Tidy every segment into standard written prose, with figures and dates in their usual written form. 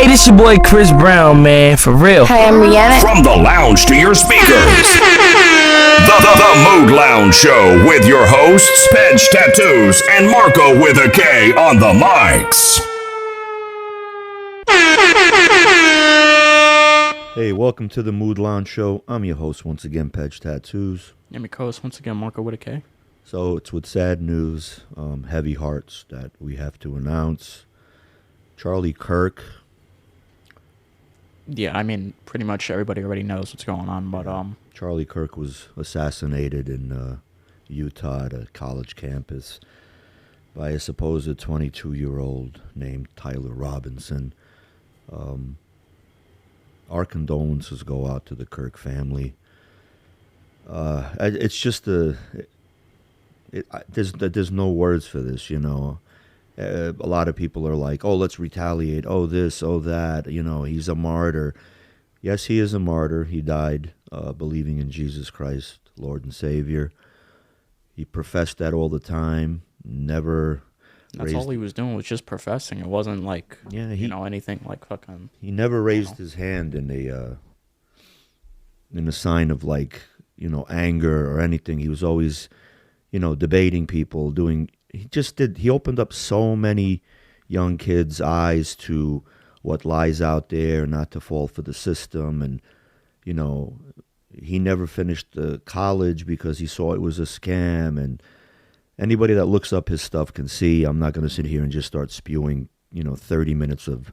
Hey, this your boy Chris Brown, man, for real. Hi, I'm Rihanna. From the lounge to your speakers. The Mood Lounge Show with your hosts, Pedge Tattoos and Marco with a K on the mics. Hey, welcome to the Mood Lounge Show. I'm your host once again, Pedge Tattoos. I'm your co-host once again, Marco with a K. So it's with sad news, heavy hearts that we have to announce. Charlie Kirk. Yeah, I mean, pretty much everybody already knows what's going on, but Charlie Kirk was assassinated in Utah at a college campus by a supposed 22-year-old named Tyler Robinson. Our condolences go out to the Kirk family. It's just there's no words for this, you know. A lot of people are like, oh, let's retaliate. Oh, this, oh, that. You know, he's a martyr. Yes, he is a martyr. He died believing in Jesus Christ, Lord and Savior. He professed that all the time. Never. That's all he was doing, was just professing. It wasn't like, anything like fucking. He never raised his hand in a sign of like, anger or anything. He was always, debating people, he opened up so many young kids' eyes to what lies out there, not to fall for the system. And, he never finished college because he saw it was a scam. And anybody that looks up his stuff can see, I'm not going to sit here and just start spewing, 30 minutes of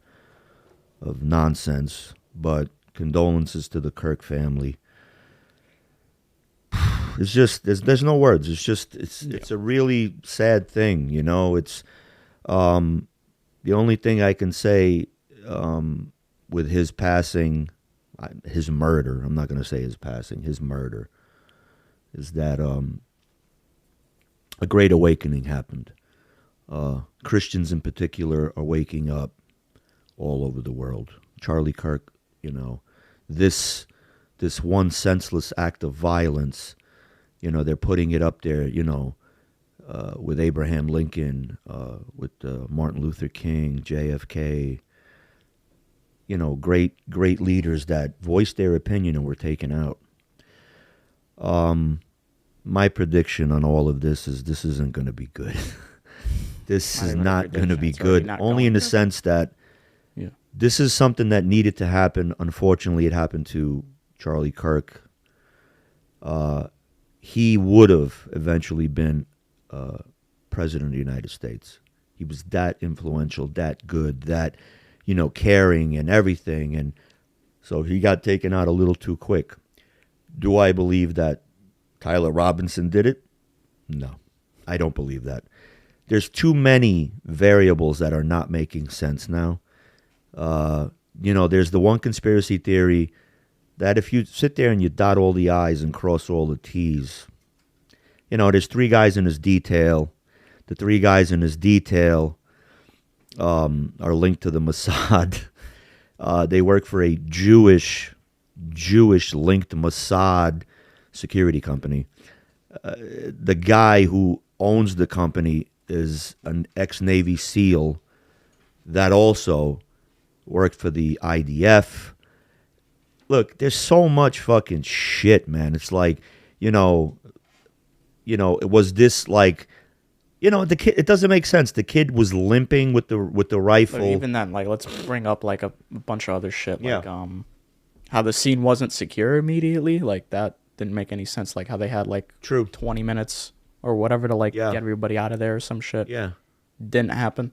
nonsense. But condolences to the Kirk family. It's just there's no words. It's just it's a really sad thing, It's the only thing I can say with his passing, his murder. I'm not going to say his passing. His murder is that a great awakening happened. Christians in particular are waking up all over the world. Charlie Kirk, this one senseless act of violence. They're putting it up there, with Abraham Lincoln, with Martin Luther King, JFK, great leaders that voiced their opinion and were taken out. My prediction on all of this isn't going to be good. This is not going to be good, only in the sense that this is something that needed to happen. Unfortunately, it happened to Charlie Kirk. He would have eventually been president of the United States. He was that influential, that good, that, caring and everything. And so he got taken out a little too quick. Do I believe that Tyler Robinson did it? No, I don't believe that. There's too many variables that are not making sense now. There's the one conspiracy theory that if you sit there and you dot all the I's and cross all the T's, there's three guys in his detail. The three guys in his detail are linked to the Mossad. They work for a Jewish linked Mossad security company. The guy who owns the company is an ex-Navy SEAL that also worked for the IDF. Look, there's so much fucking shit, man. It's like, it was this like, the kid. It doesn't make sense. The kid was limping with the rifle. But even then, like, let's bring up like a bunch of other shit, like how the scene wasn't secure immediately. Like that didn't make any sense. Like how they had like 20 minutes or whatever to get everybody out of there or some shit. Yeah, didn't happen.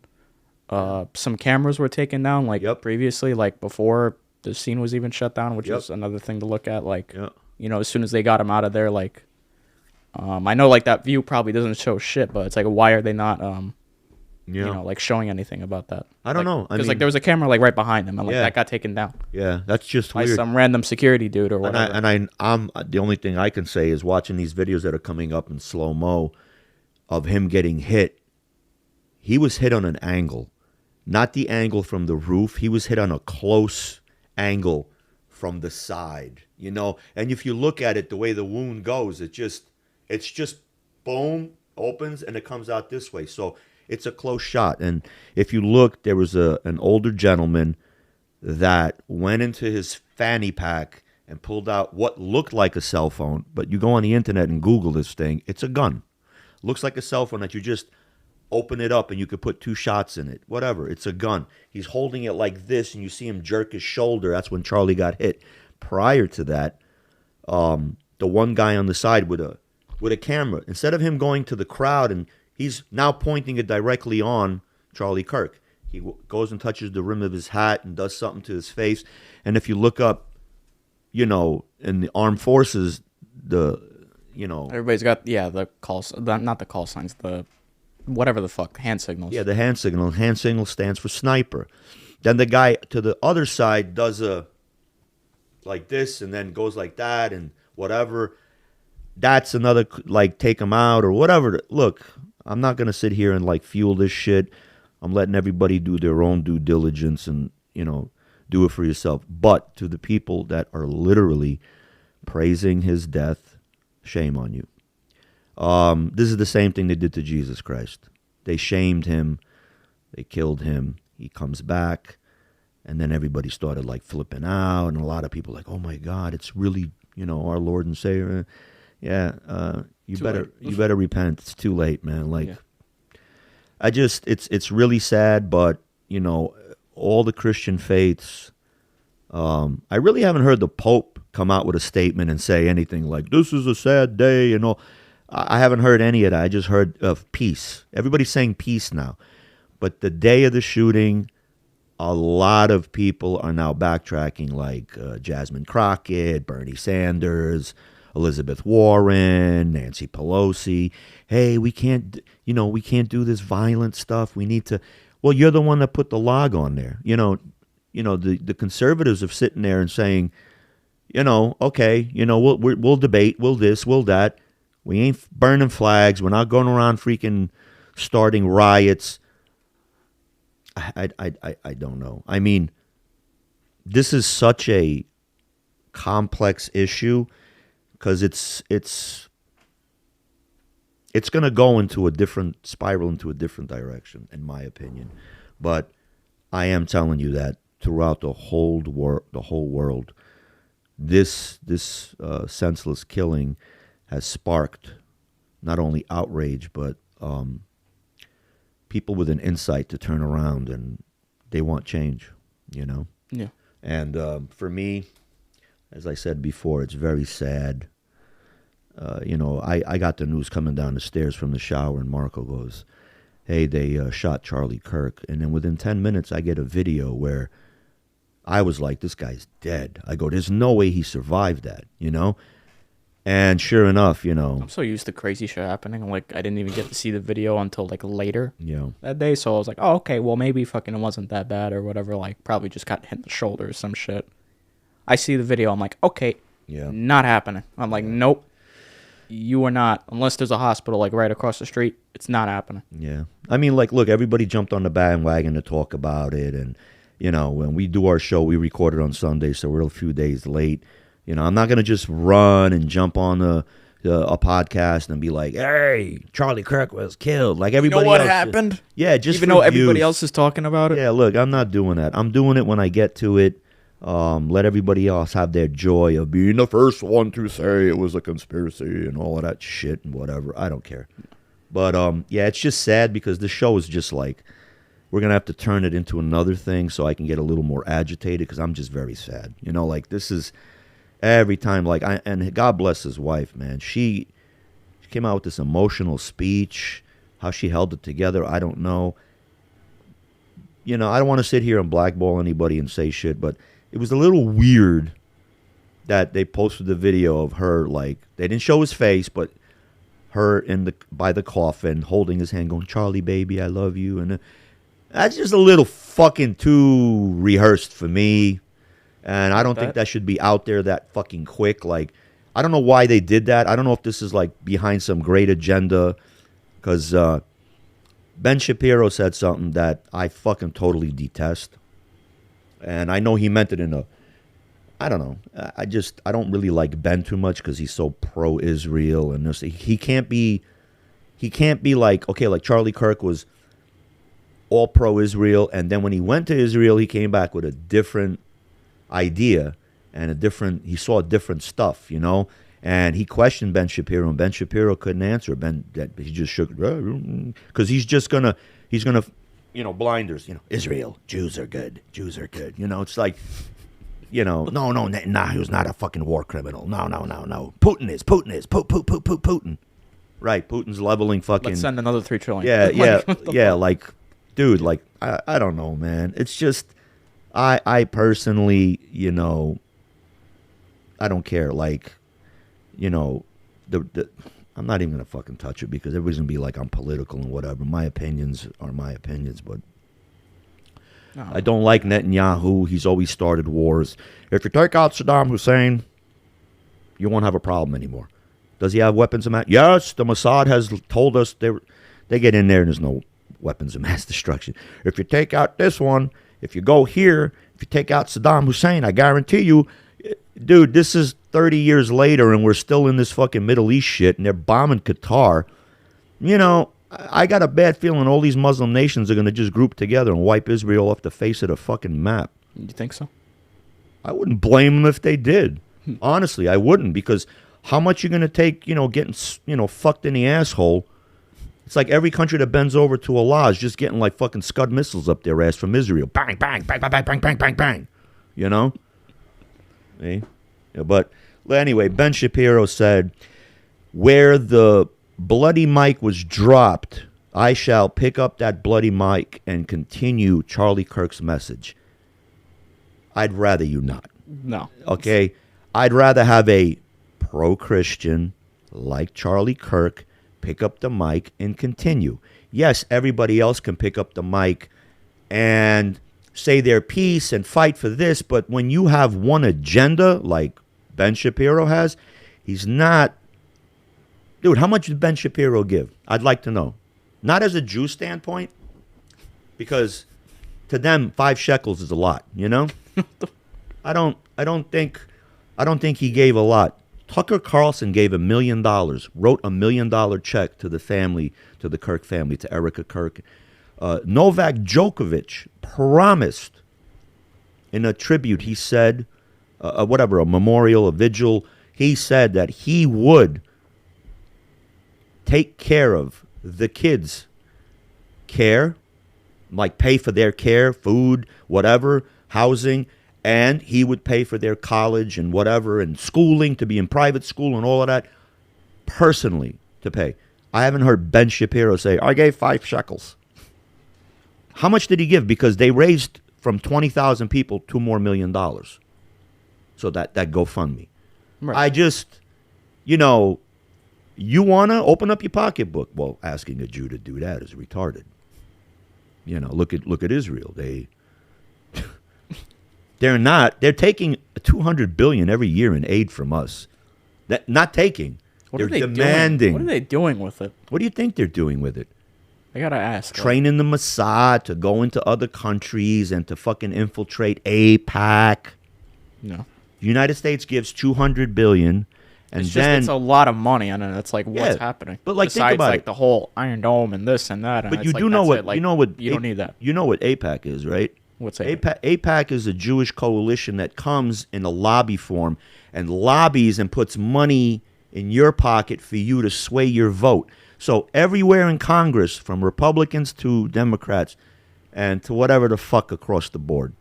Some cameras were taken down previously, like before the scene was even shut down, which is another thing to look at. As soon as they got him out of there, I know that view probably doesn't show shit, but it's like, why are they not, showing anything about that? I don't know. Because there was a camera right behind him, and that got taken down. Yeah, that's just by weird. some random security dude or whatever. I'm the only thing I can say is watching these videos that are coming up in slow mo of him getting hit. He was hit on an angle, not the angle from the roof. He was hit on a close angle from the side, and if you look at it, the way the wound goes, it's just boom, opens, and it comes out this way. So it's a close shot. And if you look, there was an older gentleman that went into his fanny pack and pulled out what looked like a cell phone, but you go on the internet and Google this thing, it's a gun. Looks like a cell phone that you just open it up and you could put 2 shots in it. Whatever, it's a gun. He's holding it like this and you see him jerk his shoulder. That's when Charlie got hit. Prior to that, the one guy on the side with a camera, instead of him going to the crowd, and he's now pointing it directly on Charlie Kirk. He goes and touches the rim of his hat and does something to his face. And if you look up, in the armed forces, everybody's got the calls, not the call signs, the whatever the fuck, hand signals. Yeah, the hand signal. Hand signal stands for sniper. Then the guy to the other side does a like this and then goes like that and whatever. That's another like take him out or whatever. Look, I'm not gonna sit here and like fuel this shit. I'm letting everybody do their own due diligence and do it for yourself. But to the people that are literally praising his death, shame on you. This is the same thing they did to Jesus Christ. They shamed him. They killed him. He comes back. And then everybody started like flipping out. And a lot of people like, oh my God, it's really, our Lord and Savior. Yeah, you better repent. It's too late, man. Like, yeah. It's really sad, but, all the Christian faiths, I really haven't heard the Pope come out with a statement and say anything like, this is a sad day and all. I haven't heard any of that. I just heard of peace. Everybody's saying peace now. But the day of the shooting, a lot of people are now backtracking, like Jasmine Crockett, Bernie Sanders, Elizabeth Warren, Nancy Pelosi. Hey, we can't do this violent stuff. We need to. Well, you're the one that put the log on there. The conservatives are sitting there and saying, okay, we'll debate, we'll this, we'll that. We ain't burning flags. We're not going around freaking starting riots. I don't know. I mean, this is such a complex issue because it's going to go into a different spiral, into a different direction, in my opinion. But I am telling you that throughout the whole world, this senseless killing has sparked not only outrage, but people with an insight to turn around and they want change, Yeah. And for me, as I said before, it's very sad. I got the news coming down the stairs from the shower, and Marco goes, hey, they shot Charlie Kirk. And then within 10 minutes, I get a video where I was like, this guy's dead. I go, there's no way he survived that, And sure enough, I'm so used to crazy shit happening. Like, I didn't even get to see the video until, like, later that day. So I was like, oh, okay, well, maybe fucking it wasn't that bad or whatever. Like, probably just got hit in the shoulder or some shit. I see the video. I'm like, okay, not happening. I'm like, nope, you are not. Unless there's a hospital, like, right across the street, it's not happening. Yeah. I mean, like, look, everybody jumped on the bandwagon to talk about it. And, when we do our show, we record it on Sunday, so we're a few days late. I'm not going to just run and jump on a podcast and be like, hey, Charlie Kirk was killed. Like everybody what else. Happened? Yeah, just even though everybody else is talking about it? Yeah, look, I'm not doing that. I'm doing it when I get to it. Let everybody else have their joy of being the first one to say it was a conspiracy and all of that shit and whatever. I don't care. But, yeah, it's just sad because the show is just like, we're going to have to turn it into another thing so I can get a little more agitated because I'm just very sad. Like this is... Every time, and God bless his wife, man. She came out with this emotional speech. How she held it together, I don't know. I don't want to sit here and blackball anybody and say shit, but it was a little weird that they posted the video of her, like, they didn't show his face, but her by the coffin, holding his hand, going, Charlie, baby, I love you. And that's just a little fucking too rehearsed for me. And I don't think that should be out there that fucking quick. Like, I don't know why they did that. I don't know if this is, like, behind some great agenda. Because Ben Shapiro said something that I fucking totally detest. And I know he meant it in a... I don't know. I don't really like Ben too much because he's so pro-Israel. And he can't be like, okay, like Charlie Kirk was all pro-Israel. And then when he went to Israel, he came back with a different idea and he saw different stuff, you know. And he questioned Ben Shapiro, and Ben Shapiro couldn't answer. He just shook, because he's gonna, blinders, Israel, Jews are good, it's like, no, Netanyahu's not a fucking war criminal. No. Putin is, Putin. Right, Putin's leveling fucking. Let's send another $3 trillion. Yeah, like, dude, like, I don't know, man. It's just, I personally, I don't care, like, I'm not even gonna fucking touch it because everybody's gonna be like I'm political and whatever. My opinions are my opinions, but I don't like Netanyahu. He's always started wars. If you take out Saddam Hussein, you won't have a problem anymore. Does he have weapons of mass? Yes, the Mossad has told us they get in there and there's no weapons of mass destruction. If you take out this one, if you go here, if you take out Saddam Hussein, I guarantee you, dude, this is 30 years later and we're still in this fucking Middle East shit and they're bombing Qatar. I got a bad feeling all these Muslim nations are going to just group together and wipe Israel off the face of the fucking map. You think so? I wouldn't blame them if they did. Honestly, I wouldn't, because how much you going to take, getting, fucked in the asshole? It's like every country that bends over to Allah is just getting like fucking Scud missiles up their ass from Israel. Bang, bang, bang, bang, bang, bang, bang, bang, bang. Yeah, but anyway, Ben Shapiro said, where the bloody mic was dropped, I shall pick up that bloody mic and continue Charlie Kirk's message. I'd rather you not. No. Okay? I'd rather have a pro-Christian like Charlie Kirk pick up the mic and continue. Yes, everybody else can pick up the mic and say their piece and fight for this, but when you have one agenda like Ben Shapiro has, he's not... Dude, how much did Ben Shapiro give? I'd like to know. Not as a Jew standpoint, because to them 5 shekels is a lot, I don't think he gave a lot. Tucker Carlson gave $1 million, wrote $1 million check to the family, to the Kirk family, to Erica Kirk. Novak Djokovic promised in a tribute, he said, a memorial, a vigil, he said that he would take care of the kids' care, like pay for their care, food, whatever, housing, and he would pay for their college and whatever, and schooling, to be in private school and all of that, personally to pay. I haven't heard Ben Shapiro say, I gave 5 shekels. How much did he give? Because they raised from 20,000 people $2 more million. So that GoFundMe. Right. I just, you want to open up your pocketbook. Well, asking a Jew to do that is retarded. Look at Israel. They're taking $200 billion every year in aid from us. Not taking. They're demanding. What are they doing with it? What do you think they're doing with it? I gotta ask. Training the Mossad to go into other countries and to fucking infiltrate AIPAC. No. The United States gives $200 billion, and it's a lot of money, and it's like, what's happening? But like, besides, think about like the whole Iron Dome and this and that. And but you do know what you don't need that. You know what AIPAC is, right? What's AIPAC? AIPAC is a Jewish coalition that comes in a lobby form and lobbies and puts money in your pocket for you to sway your vote. So everywhere in Congress, from Republicans to Democrats and to whatever the fuck across the board,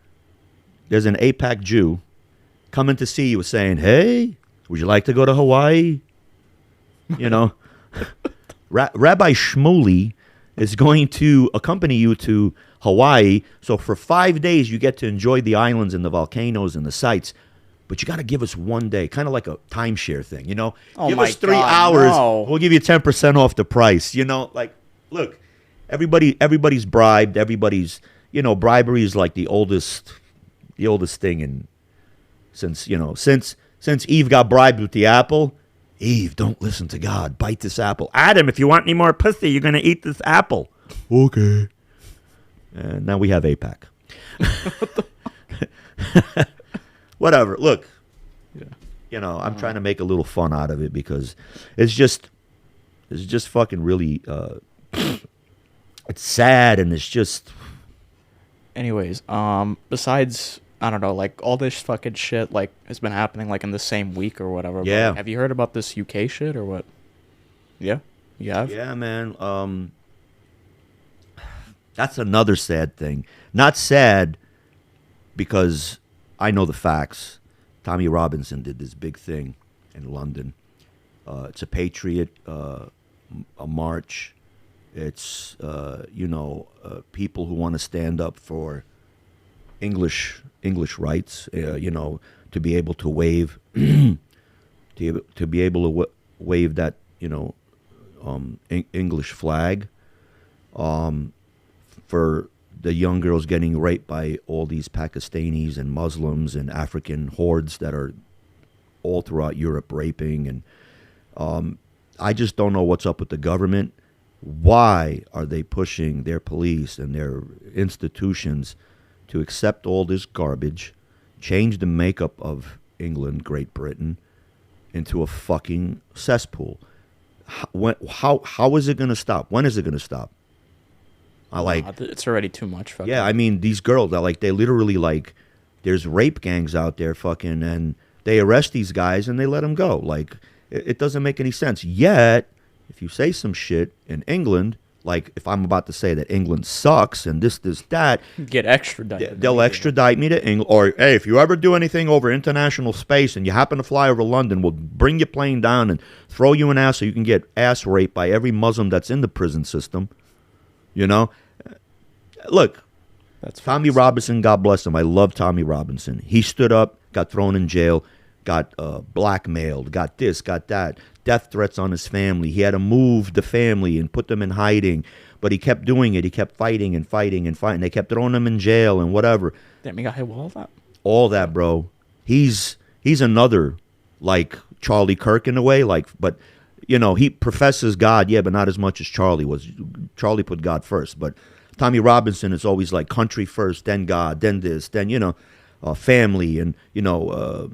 there's an AIPAC Jew coming to see you saying, hey, would you like to go to Hawaii? Rabbi Shmuley is going to accompany you to Hawaii. So for 5 days, you get to enjoy the islands and the volcanoes and the sights. But you got to give us 1 day, kind of like a timeshare thing, Give us 3 hours, we'll give you 10% off the price, look, everybody's bribed, everybody's, bribery is like the oldest thing since Eve got bribed with the apple. Eve, don't listen to God, bite this apple. Adam, if you want any more pussy, you're going to eat this apple. Okay. And now we have AIPAC. Whatever. Look, I'm trying to make a little fun out of it because it's just fucking really. it's sad, and it's just. Anyways, besides, I don't know, like all this fucking shit like has been happening like in the same week or whatever. Yeah. But, like, have you heard about this UK shit or what? Yeah, you have. Yeah, man. That's another sad thing. Not sad because I know the facts. Tommy Robinson did this big thing in London. It's a patriot, a march. It's people who want to stand up for English rights. To be able to wave, to be able to wave that English flag. For the young girls getting raped by all these Pakistanis and Muslims and African hordes that are all throughout Europe raping. And I just don't know what's up with the government. Why are they pushing their police and their institutions to accept all this garbage, change the makeup of England, Great Britain, into a fucking cesspool? How is it going to stop? When is it going to stop? It's already too much. Yeah, I mean, these girls, they literally, there's rape gangs out there fucking, and they arrest these guys and they let them go. It doesn't make any sense. Yet, if you say some shit in England, if I'm about to say that England sucks and this, that. Get extradited. They'll extradite me to England. Or, hey, if you ever do anything over international space and you happen to fly over London, we'll bring your plane down and throw you an ass so you can get ass raped by every Muslim that's in the prison system. Look, that's Tommy Robinson, God bless him. I love Tommy Robinson. He stood up, got thrown in jail, got blackmailed, got this, got that, death threats on his family. He had to move the family and put them in hiding, but he kept doing it. He kept fighting and fighting and fighting. They kept throwing him in jail and whatever. Damn, he got hit with all that? All that, bro. He's another, Charlie Kirk in a way, but, he professes God, yeah, but not as much as Charlie was. Charlie put God first, but Tommy Robinson is always country first, then God, then this, then, family and, the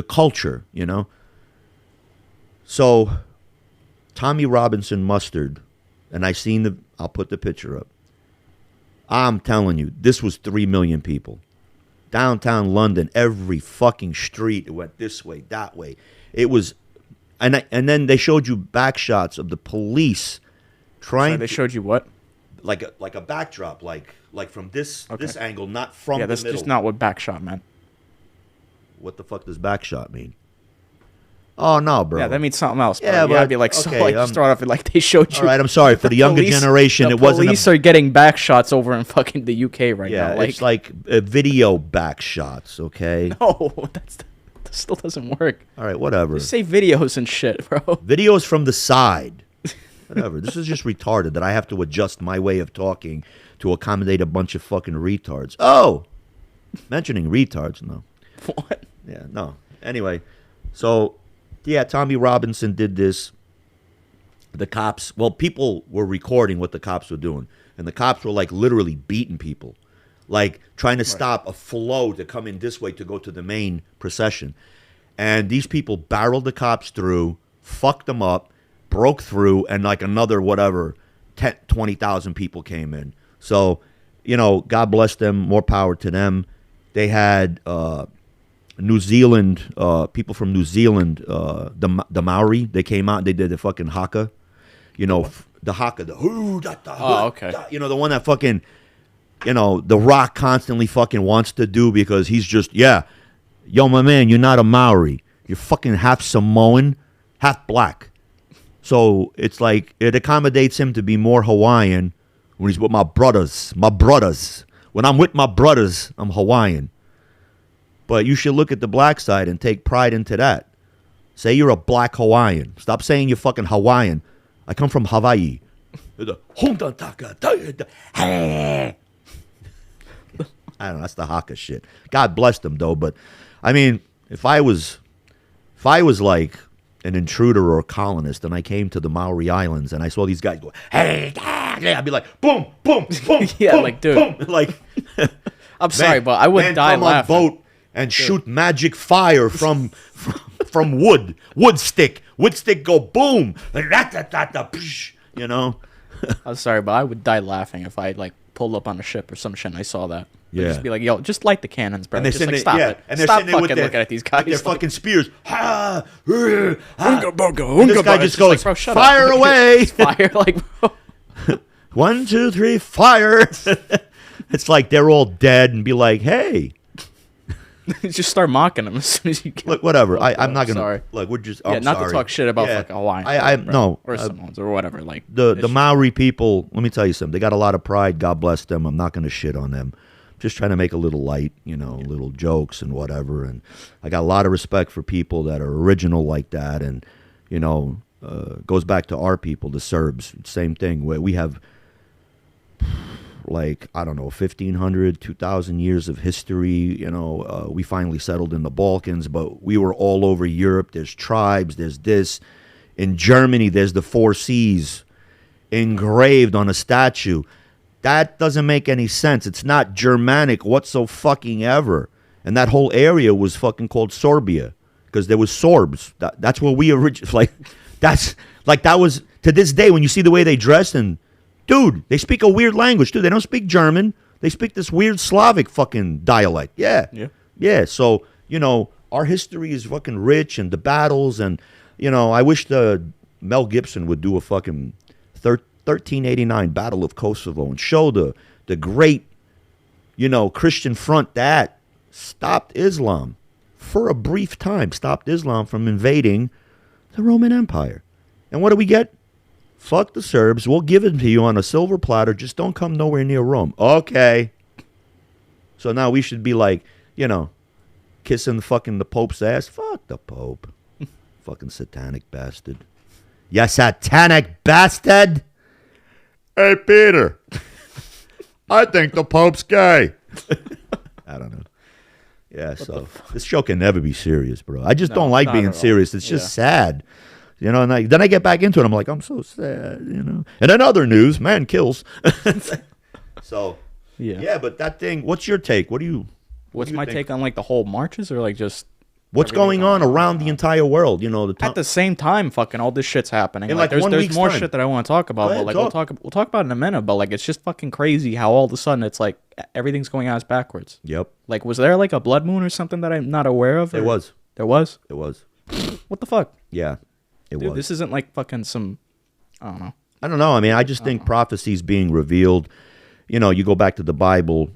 culture, So Tommy Robinson mustered, and I'll put the picture up. I'm telling you, this was 3 million people. Downtown London, every fucking street, it went this way, that way. It was, and then they showed you back shots of the police trying. So they showed you what? Like a backdrop, like from this angle, not from the middle. Yeah, that's just not what backshot meant. What the fuck does backshot mean? Oh no, bro. Yeah, that means something else. Bro. Yeah, but I'd be just start off with they showed you. All right, I'm sorry for the younger generation. It wasn't. Police are getting backshots over in fucking the UK right now. Yeah, it's like video backshots. Okay. No, that still doesn't work. All right, whatever. Just say videos and shit, bro. Videos from the side. Whatever. This is just retarded that I have to adjust my way of talking to accommodate a bunch of fucking retards. Oh, mentioning retards, no. What? Yeah, no. Anyway, so yeah, Tommy Robinson did this. The cops, people were recording what the cops were doing, and the cops were literally beating people, trying to stop a flow to come in this way to go to the main procession. And these people barreled the cops through, fucked them up, broke through, and another 20,000 people came in. So, God bless them, more power to them. They had New Zealand, people from New Zealand, the Maori, they came out and they did the fucking haka. The haka, the hoo, da, da, oh, okay. Da, the one that fucking, The Rock constantly fucking wants to do because he's just, yo, my man, you're not a Maori. You're fucking half Samoan, half black. So it's it accommodates him to be more Hawaiian when he's with my brothers. When I'm with my brothers, I'm Hawaiian. But you should look at the black side and take pride into that. Say you're a black Hawaiian. Stop saying you're fucking Hawaiian. I come from Hawaii. I don't know, that's the haka shit. God bless them though, but I mean, if I was an intruder or a colonist and I came to the Maori Islands and I saw these guys go, hey, I'd be like, boom, boom, boom, yeah, boom, dude. I'm sorry, but I wouldn't die laughing. On boat and shoot magic fire from wood stick go boom, I'm sorry, but I would die laughing if I like pulled up on a ship or some shit and I saw that. I'd Yeah. just be like, yo, just light the cannons, bro. And they're Just like, sitting stop there, it. and they're Stop sitting there with fucking their, looking at these guys. with their Like, fucking spears. Ha! Unga bunga, And this unga guy bunga. just It's like, goes, bro, shut fire up. away! Fire, like, bro. 1, 2, 3, fire! It's like they're all dead and be like, hey, Just start mocking them as soon as you get. look, whatever. I'm not gonna. Sorry. Look, we're just. Yeah, I'm not sorry. to talk shit about Yeah. fucking Hawaiian. I bro, no. or Samoans or whatever. Like The Maori people. Let me tell you something. They got a lot of pride. God bless them. I'm not gonna shit on them. Just trying to make a little light, little jokes and whatever. And I got a lot of respect for people that are original like that. And goes back to our people, the Serbs. Same thing. Where we have, like, I don't know, 1,500, 2,000 years of history. We finally settled in the Balkans, but we were all over Europe. There's tribes, there's this. In Germany, there's the 4 Cs engraved on a statue. That doesn't make any sense. It's not Germanic whatsoever. And that whole area was fucking called Sorbia because there was Sorbs. That's where we originally, that was, to this day, when you see the way they dressed and, dude, they speak a weird language, too. They don't speak German. They speak this weird Slavic fucking dialect. Yeah. Yeah. So, our history is fucking rich and the battles and, I wish Mel Gibson would do a fucking 1389 Battle of Kosovo and show the great, Christian front that stopped Islam for a brief time, stopped Islam from invading the Roman Empire. And what do we get? Fuck the Serbs. We'll give it to you on a silver platter. Just don't come nowhere near Rome. Okay. So now we should be like, kissing the Pope's ass. Fuck the Pope. Fucking satanic bastard. You satanic bastard. Hey, Peter. I think the Pope's gay. I don't know. Yeah, so this show can never be serious, bro. I just don't like being serious. It's just sad. And then I get back into it. I'm like, I'm so sad, And in other news, man kills. So, yeah, but that thing, what's your take? What's my take on, like, the whole marches or, like, just... What's going on around the entire world? At the same time, fucking all this shit's happening. In like there's more time. shit that I want to talk about. Go But ahead, like we'll talk about it in a minute. But like it's just fucking crazy how all of a sudden it's like everything's going ass backwards. Yep. Like was there like a blood moon or something that I'm not aware of? There was. There was. It was. What the fuck? Yeah. It Dude, was. this isn't like fucking some. I don't know. I don't know. I mean, I just think prophecy's being revealed. You go back to the Bible.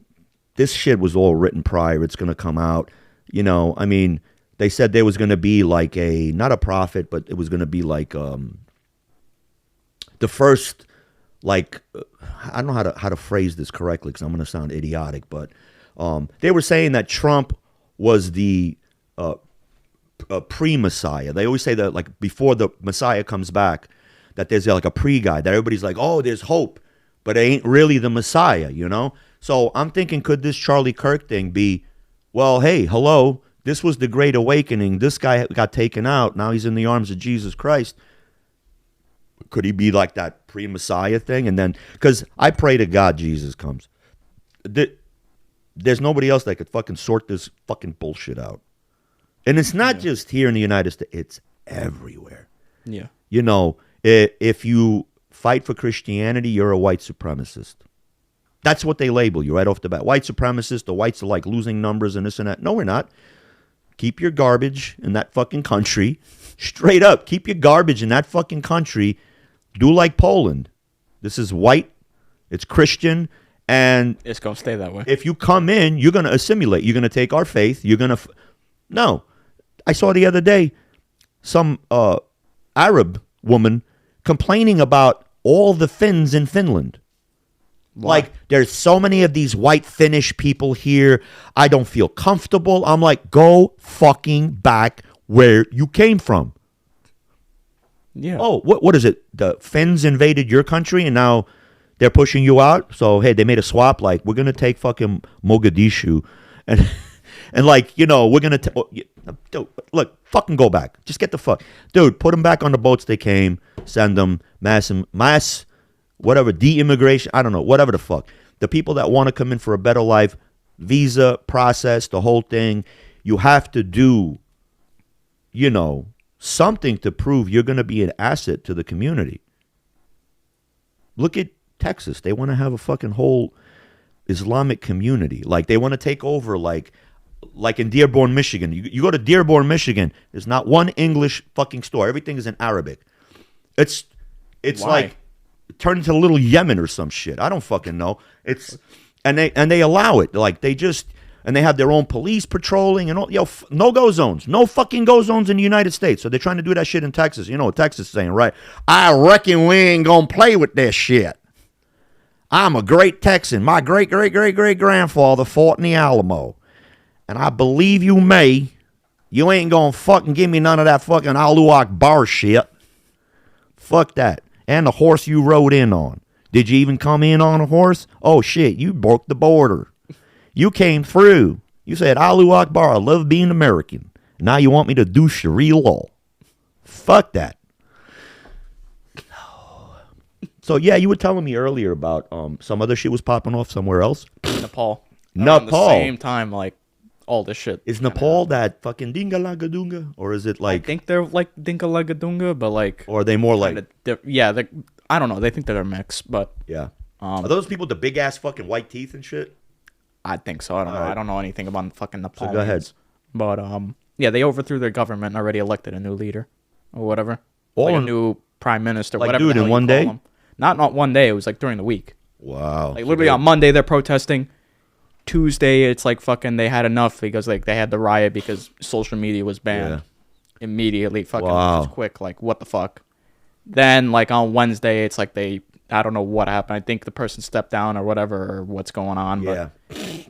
This shit was all written prior. It's gonna come out. I mean. They said there was going to be like not a prophet, but it was going to be like the first, like, I don't know how to phrase this correctly because I'm going to sound idiotic, but they were saying that Trump was the pre-Messiah. They always say that like before the Messiah comes back, that there's like a pre-guy, that everybody's like, oh, there's hope, but it ain't really the Messiah, So I'm thinking, could this Charlie Kirk thing be, well, hey, hello, this was the Great Awakening. This guy got taken out. Now he's in the arms of Jesus Christ. Could he be like that pre-Messiah thing? And then, because I pray to God Jesus comes. There's nobody else that could fucking sort this fucking bullshit out. And it's not just here in the United States. It's everywhere. Yeah. If you fight for Christianity, you're a white supremacist. That's what they label you right off the bat. White supremacist. The whites are like losing numbers and this and that. No, we're not. Keep your garbage in that fucking country. Straight up. Keep your garbage in that fucking country. Do like Poland. This is white. It's Christian. And it's going to stay that way. If you come in, you're going to assimilate. You're going to take our faith. You're going to... No. I saw the other day some Arab woman complaining about all the Finns in Finland. Why? Like, there's so many of these white Finnish people here. I don't feel comfortable. I'm like, go fucking back where you came from. Yeah. Oh, what is it? The Finns invaded your country and now they're pushing you out? So, hey, they made a swap. Like, we're going to take fucking Mogadishu. And like, we're going to... Look, fucking go back. Just get the fuck... Dude, put them back on the boats they came. Send them. Mass... Whatever, de-immigration, I don't know, whatever the fuck. The people that want to come in for a better life, visa, process, the whole thing, you have to do, something to prove you're going to be an asset to the community. Look at Texas. They want to have a fucking whole Islamic community. Like, they want to take over, like in Dearborn, Michigan. You go to Dearborn, Michigan, there's not one English fucking store. Everything is in Arabic. It's like turned into a little Yemen or some shit. I don't fucking know. And they allow it. Like, and they have their own police patrolling and all. No go zones. No fucking go zones in the United States. So they're trying to do that shit in Texas. You know what Texas is saying, right? I reckon we ain't gonna play with this shit. I'm a great Texan. My great-great-great-great-grandfather fought in the Alamo. And I believe you may. You ain't gonna fucking give me none of that fucking Allahu Akbar shit. Fuck that. And the horse you rode in on. Did you even come in on a horse? Oh, shit, you broke the border. You came through. You said, Allahu Akbar, I love being American. Now you want me to do Sharia law. Fuck that. So, yeah, you were telling me earlier about some other shit was popping off somewhere else. Nepal. Nepal. Around the same time, like, all this shit. Is Nepal that fucking Dinga-Lagadunga? Or is it like... I think they're like Dinka-Lagadunga, but like... Or are they more like... Yeah, I don't know. They think they're a mix, but... Yeah. Are those people with the big-ass fucking white teeth and shit? I think so. I don't know. I don't know anything about fucking Nepal. So go ahead. But, yeah, they overthrew their government and already elected a new leader. Or whatever. Like a new prime minister, like, whatever dude, the hell in one you call day? them. Not one day. It was like during the week. Wow. Like literally on Monday they're protesting. Tuesday it's like fucking they had enough because like they had the riot because social media was banned. Immediately fucking just quick, like what the fuck. Then like on Wednesday it's like I don't know what happened. I think the person stepped down or whatever or what's going on. But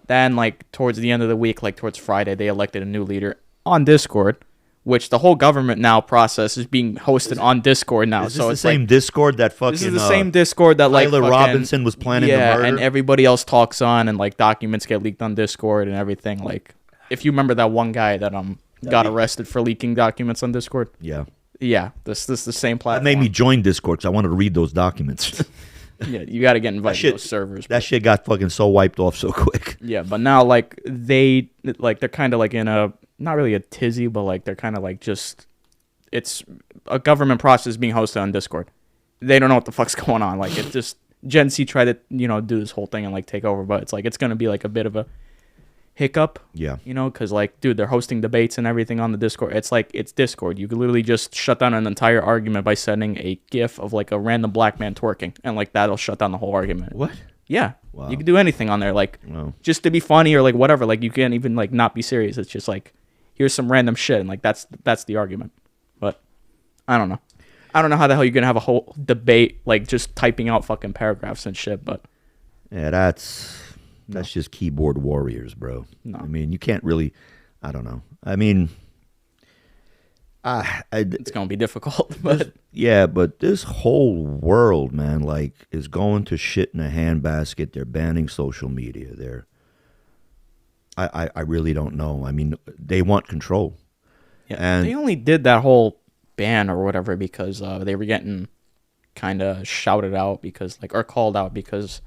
then like towards the end of the week, like towards Friday, they elected a new leader on Discord. Which the whole government now process is being hosted on Discord now. Is this the same Discord that fucking... This is the same Discord that like Tyler Robinson was planning to murder? And everybody else talks on and like documents get leaked on Discord and everything. Like, if you remember that one guy that got arrested for leaking documents on Discord. Yeah. Yeah, this is the same platform. That made me join Discord because I wanted to read those documents. Yeah, you got to get invited to those servers. That shit got fucking so wiped off so quick. Yeah, but now like they're kind of like in a... Not really a tizzy, but like they're kind of like just... It's a government process being hosted on Discord. They don't know what the fuck's going on. Like, it just... Gen Z tried to, do this whole thing and, like, take over. But it's, like, it's going to be, like, a bit of a hiccup. Yeah. Because, like, dude, they're hosting debates and everything on the Discord. It's, like, it's Discord. You could literally just shut down an entire argument by sending a GIF of, like, a random black man twerking. And, like, that'll shut down the whole argument. What? Yeah. Wow. You can do anything on there. Like, just to be funny or, like, whatever. Like, you can't even, like, not be serious. It's just, like... Here's some random shit, and like that's the argument. But I don't know. I don't know how the hell you're gonna have a whole debate like just typing out fucking paragraphs and shit. But yeah, that's just keyboard warriors, bro. No. I mean, you can't really. I don't know. I mean, it's gonna be difficult. But but this whole world, man, like is going to shit in a handbasket. They're banning social media. I really don't know. I mean, they want control. Yeah, and they only did that whole ban or whatever because they were getting kind of shouted out because like or called out because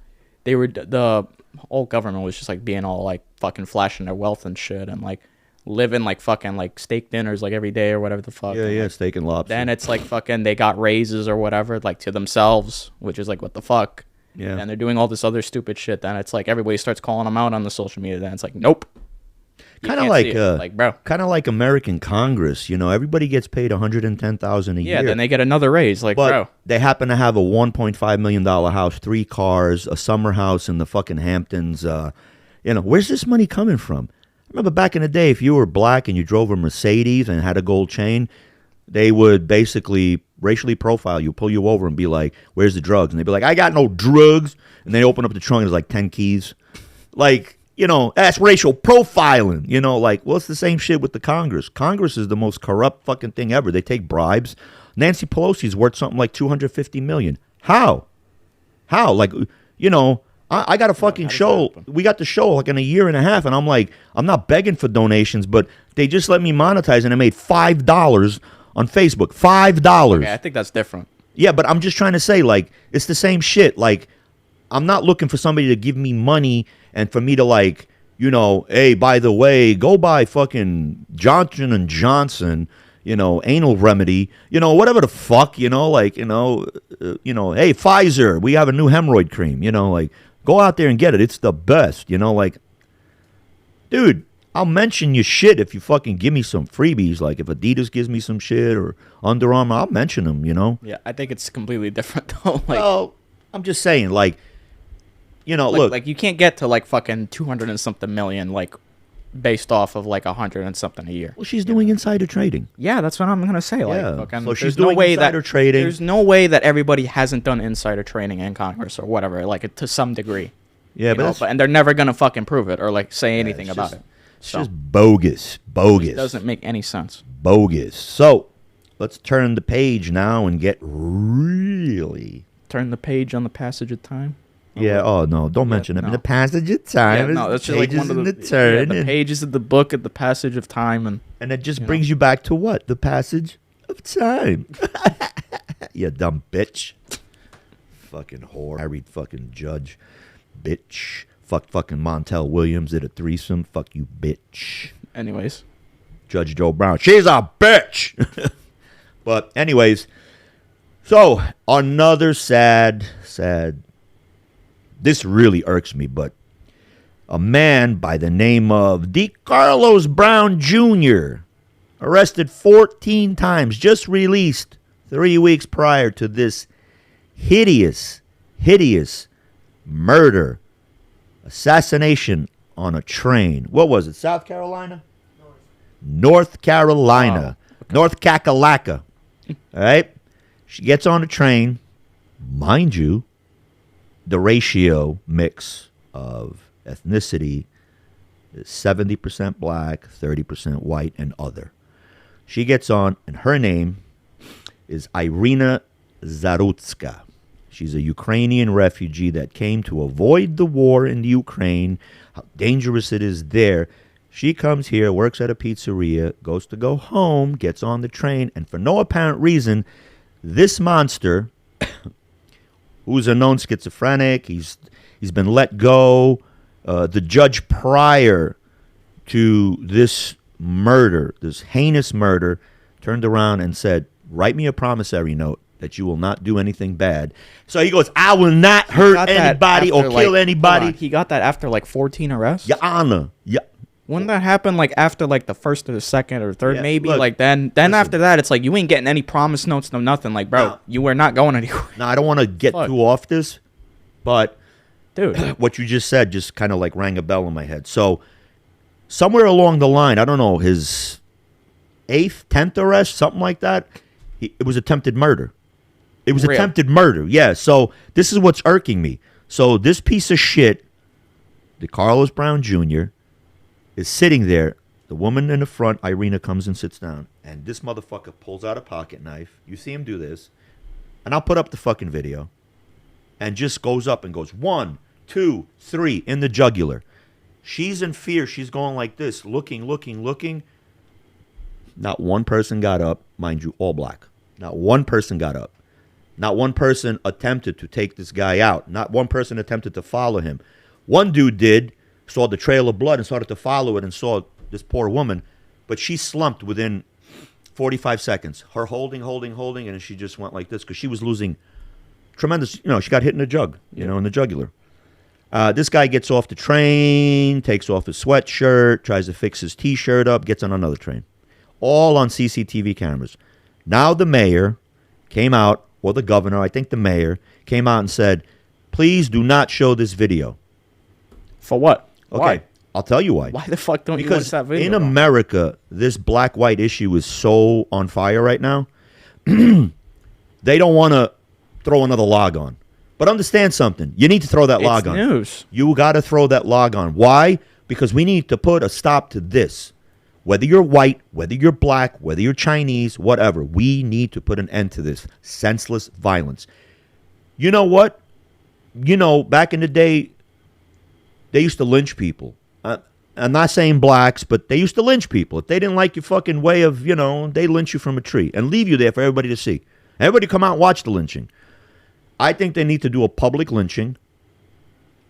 they were the whole government was just like being all like fucking flashing their wealth and shit and like living like fucking like steak dinners like every day or whatever the fuck. Yeah, and, yeah, like, steak and lobster. Then it's like fucking they got raises or whatever like to themselves, which is like what the fuck. Yeah. And they're doing all this other stupid shit. Then it's like everybody starts calling them out on the social media. Then it's like, nope. Kind of like bro. Kind of like American Congress. Everybody gets paid $110,000 a year. Yeah, then they get another raise. Like, but bro, they happen to have a $1.5 million house, 3 cars, a summer house in the fucking Hamptons. Where's this money coming from? I remember back in the day, if you were black and you drove a Mercedes and had a gold chain, they would basically racially profile you, pull you over and be like, where's the drugs? And they'd be like, I got no drugs. And they open up the trunk and there's like 10 keys. Like, that's racial profiling. Well, it's the same shit with the Congress. Congress is the most corrupt fucking thing ever. They take bribes. Nancy Pelosi's worth something like $250 million. How? Like, I got a fucking show. We got the show like in a year and a half, and I'm like, I'm not begging for donations, but they just let me monetize, and I made $5 on Facebook. $5. Okay, I think that's different. Yeah, but I'm just trying to say, like, it's the same shit. Like, I'm not looking for somebody to give me money and for me to, like, hey, by the way, go buy fucking Johnson & Johnson, anal remedy, whatever the fuck, hey, Pfizer, we have a new hemorrhoid cream, go out there and get it. It's the best, dude, I'll mention your shit if you fucking give me some freebies. Like if Adidas gives me some shit or Under Armour, I'll mention them, Yeah, I think it's completely different though. Well, I'm just saying, look. Like you can't get to like fucking 200 and something million, like based off of like 100 and something a year. Well, she's doing insider trading. Yeah, that's what I'm gonna say. Like, yeah. fucking, So she's doing insider trading. There's no way that everybody hasn't done insider trading in Congress or whatever, like to some degree. Yeah, and they're never gonna fucking prove it or like say anything about it. It's just bogus. It doesn't make any sense. Bogus. So let's turn the page now and get really. Turn the page on the passage of time. Yeah. Oh no! Don't mention it. No. The passage of time. Yeah, no, that's just like one of the turn. The pages of the book at the passage of time, and it just brings you back to what? The passage of time. You dumb bitch. Fucking whore. I read fucking Judge, bitch. Fucking Montel Williams did a threesome. Fuck you, bitch. Anyways, Judge Joe Brown. She's a bitch. But anyways, so another sad. This really irks me, but a man by the name of Decarlos Brown Jr., arrested 14 times, just released 3 weeks prior to this hideous murder, assassination on a train. What was it, South Carolina? North Carolina. Wow. Okay. North Kakalaka. All right? She gets on a train, mind you, the ratio mix of ethnicity is 70% black, 30% white, and other. She gets on, and her name is Irena Zarutska. She's a Ukrainian refugee that came to avoid the war in the Ukraine, how dangerous it is there. She comes here, works at a pizzeria, goes to go home, gets on the train, and for no apparent reason, this monster... who's a known schizophrenic. He's been let go. The judge prior to this murder, this heinous murder, turned around and said, write me a promissory note that you will not do anything bad. So he goes, I will not hurt anybody or kill anybody. He got that after like 14 arrests? Your Honor. Yeah. Wouldn't that happen like after like the first or the second or third, maybe? Look, like then listen, after that, it's like you ain't getting any promise notes, no nothing. Like, bro, you were not going anywhere. No, I don't want to get too off this, but dude, what you just said just kind of like rang a bell in my head. So somewhere along the line, I don't know, his 8th, 10th arrest, something like that, it was attempted murder. It was attempted murder, yeah. So this is what's irking me. So this piece of shit, Decarlos Brown Jr., is sitting there. The woman in the front, Irena, comes and sits down. And this motherfucker pulls out a pocket knife. You see him do this. And I'll put up the fucking video. And just goes up and goes 1, 2, 3 in the jugular. She's in fear. She's going like this, looking. Not one person got up. Mind you, all black. Not one person got up. Not one person attempted to take this guy out. Not one person attempted to follow him. One dude did. Saw the trail of blood and started to follow it and saw this poor woman, but she slumped within 45 seconds. Her holding, and she just went like this because she was losing tremendous, she got hit in the jug, in the jugular. This guy gets off the train, takes off his sweatshirt, tries to fix his T-shirt up, gets on another train. All on CCTV cameras. Now the mayor came out, or the governor, I think the mayor, came out and said, please do not show this video. For what? Okay, why? I'll tell you why. Why the fuck don't you watch that video? Because in America, this black-white issue is so on fire right now. They don't want to throw another log on. But understand something. You need to throw that log on. It's news. You got to throw that log on. Why? Because we need to put a stop to this. Whether you're white, whether you're black, whether you're Chinese, whatever, we need to put an end to this senseless violence. You know what? Back in the day, they used to lynch people. I'm not saying blacks, but they used to lynch people. If they didn't like your fucking way of, they lynch you from a tree and leave you there for everybody to see. Everybody come out and watch the lynching. I think they need to do a public lynching.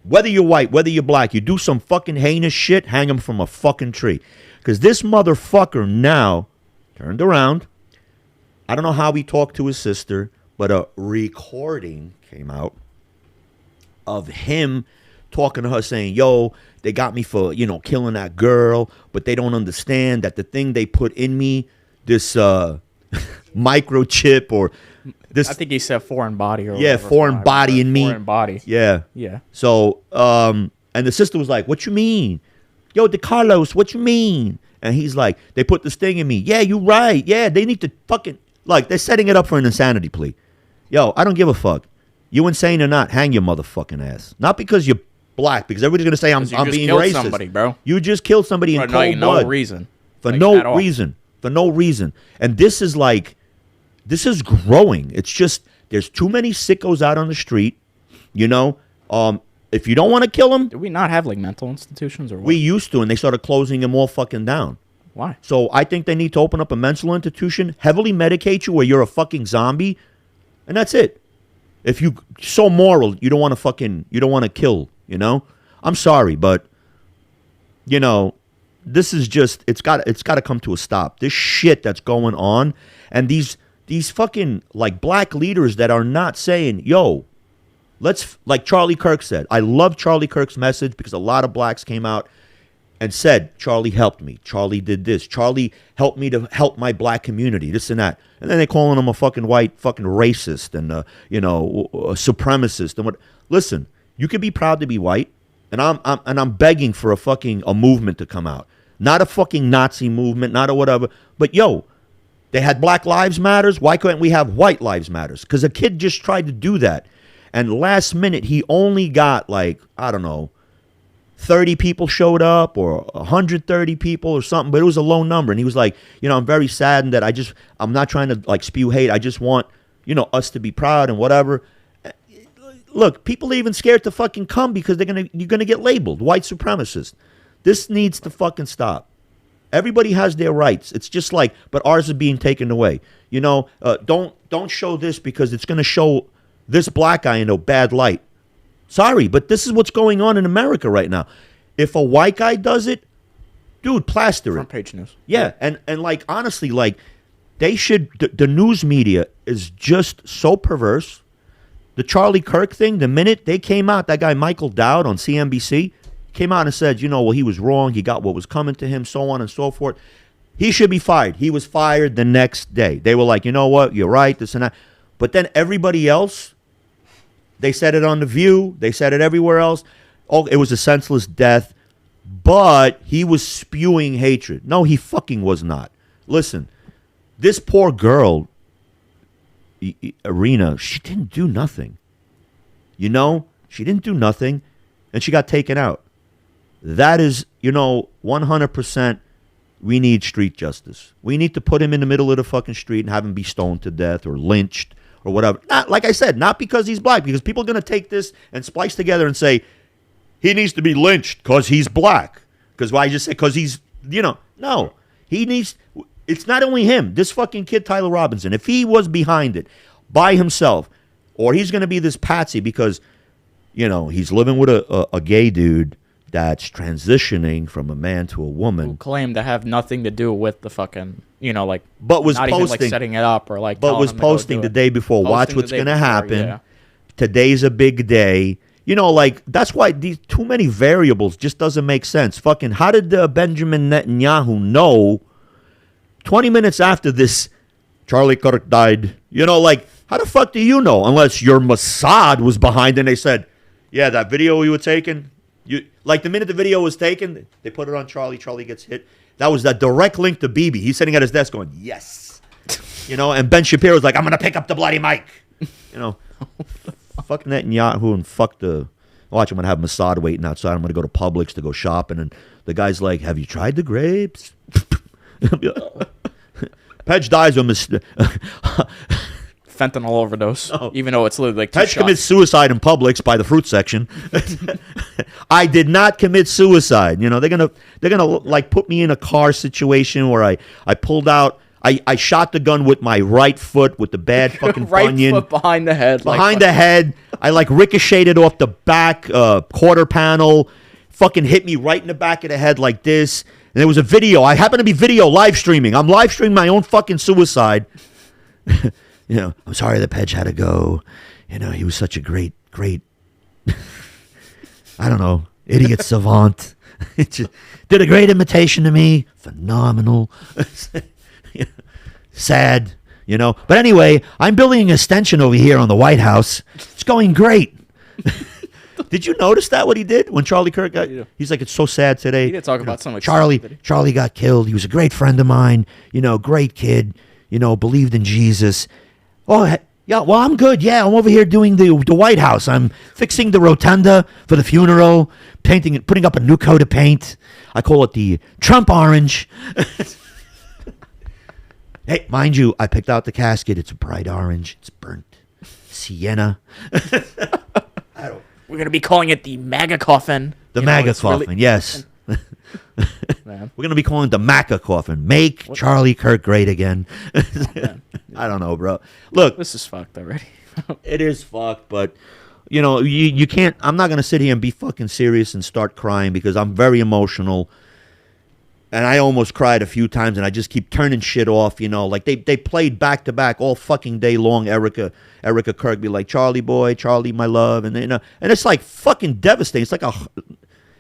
Whether you're white, whether you're black, you do some fucking heinous shit, hang them from a fucking tree. Because this motherfucker now turned around. I don't know how he talked to his sister, but a recording came out of him talking to her saying, yo, they got me for, killing that girl, but they don't understand that the thing they put in me, this microchip or this. I think he said foreign body or yeah, whatever, foreign body in me. Foreign body. Yeah. Yeah. So, and the sister was like, what you mean? Yo, Decarlos, what you mean? And he's like, they put this thing in me. Yeah, you right. Yeah, they need to fucking, like, they're setting it up for an insanity plea. Yo, I don't give a fuck. You insane or not, hang your motherfucking ass. Not because you're black, because everybody's going to say I'm being racist. Somebody, bro. You just killed somebody in cold blood. No reason. For no reason. For no reason. And this is growing. It's just, there's too many sickos out on the street, If you don't want to kill them. Do we not have, like, mental institutions or what? We used to, and they started closing them all fucking down. Why? So I think they need to open up a mental institution, heavily medicate you where you're a fucking zombie, and that's it. If you're so moral, you don't want to kill, I'm sorry, but, this is just, it's got to come to a stop. This shit that's going on, and these fucking, like, black leaders that are not saying, yo, let's, like Charlie Kirk said. I love Charlie Kirk's message because a lot of blacks came out and said, Charlie helped me. Charlie did this. Charlie helped me to help my black community, this and that. And then they're calling him a fucking white fucking racist and, a supremacist. And what? Listen, you can be proud to be white, and I'm begging for a movement to come out. Not a fucking Nazi movement, not a whatever. But, yo, they had Black Lives Matters. Why couldn't we have White Lives Matters? Because a kid just tried to do that. And last minute, he only got, like, I don't know, 30 people showed up or 130 people or something, but it was a low number. And he was like, I'm very saddened that I'm not trying to, like, spew hate. I just want, us to be proud and whatever. Look, people are even scared to fucking come because you're gonna get labeled white supremacist. This needs to fucking stop. Everybody has their rights. It's just like, but ours are being taken away. Don't show this because it's gonna show this black guy in a bad light. Sorry, but this is what's going on in America right now. If a white guy does it, dude, plaster it. Front page news. Yeah, and like, honestly, like, they should, the news media is just so perverse. The Charlie Kirk thing, the minute they came out, that guy Michael Dowd on CNBC came out and said, he was wrong. He got what was coming to him, so on and so forth. He should be fired. He was fired the next day. They were like, you know what, you're right, this and that. But then everybody else, they said it on The View. They said it everywhere else. Oh, it was a senseless death. But he was spewing hatred. No, he fucking was not. Listen, this poor girl, Irena, she didn't do nothing. She didn't do nothing, and she got taken out. That is, 100%, we need street justice. We need to put him in the middle of the fucking street and have him be stoned to death or lynched or whatever. Not, like I said, not because he's black, because people are going to take this and splice together and say, he needs to be lynched because he's black. Because why I just say, because he's, no. He needs, it's not only him. This fucking kid, Tyler Robinson, if he was behind it by himself, or he's going to be this patsy because, he's living with a gay dude that's transitioning from a man to a woman. Who claimed to have nothing to do with the fucking, but was not posting, even like setting it up or like. But was posting the day before. Watch what's going to happen. Yeah. Today's a big day. That's why these too many variables just doesn't make sense. Fucking, how did Benjamin Netanyahu know 20 minutes after this Charlie Kirk died? How the fuck do you know? Unless your Mossad was behind and they said, yeah, that video you were taking. The minute the video was taken, they put it on Charlie. Charlie gets hit. That was that direct link to Bibi. He's sitting at his desk going, yes. And Ben Shapiro's like, I'm going to pick up the bloody mic. Fuck Netanyahu and fuck the... Watch, I'm going to have Mossad waiting outside. I'm going to go to Publix to go shopping. And the guy's like, have you tried the grapes? Pedge dies of fentanyl overdose. No. Even though it's literally like 2 Pedge shots. commits suicide in Publix by the fruit section. I did not commit suicide. They're gonna like put me in a car situation where I pulled out. I shot the gun with my right foot with the bad fucking right bunion. foot behind the head. Behind the head. I ricocheted off the back quarter panel. Fucking hit me right in the back of the head like this. And there was a video. I happen to be video live streaming. I'm live streaming my own fucking suicide. I'm sorry the Pedge had to go. He was such a great, I don't know, idiot savant. Did a great imitation of me. Phenomenal. Sad, But anyway, I'm building an extension over here on the White House. It's going great. Did you notice that what he did when Charlie Kirk got? Yeah. He's like, it's so sad today. He did talk about something. Charlie got killed. He was a great friend of mine. Great kid. Believed in Jesus. Oh, yeah. Well, I'm good. Yeah, I'm over here doing the White House. I'm fixing the rotunda for the funeral, painting it, putting up a new coat of paint. I call it the Trump orange. Hey, mind you, I picked out the casket. It's a bright orange. It's burnt sienna. We're going to be calling it the MAGA coffin. The MAGA coffin, really... yes. We're going to be calling it the MAGA coffin. Make Charlie Kirk great again. I don't know, bro. Look. This is fucked already. It is fucked, but, you can't. I'm not going to sit here and be fucking serious and start crying because I'm very emotional. And I almost cried a few times, and I just keep turning shit off, Like, they played back-to-back all fucking day long, Erica Kirk be like, Charlie boy, Charlie my love. And, and it's like fucking devastating. It's like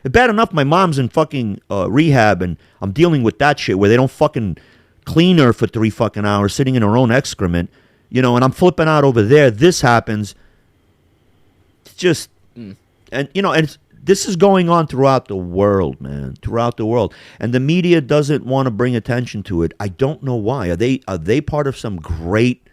bad enough my mom's in fucking rehab, and I'm dealing with that shit where they don't fucking clean her for 3 fucking hours, sitting in her own excrement, and I'm flipping out over there. This happens. It's just, and, and it's, this is going on throughout the world, man. Throughout the world. And the media doesn't want to bring attention to it. I don't know why. Are they part of some great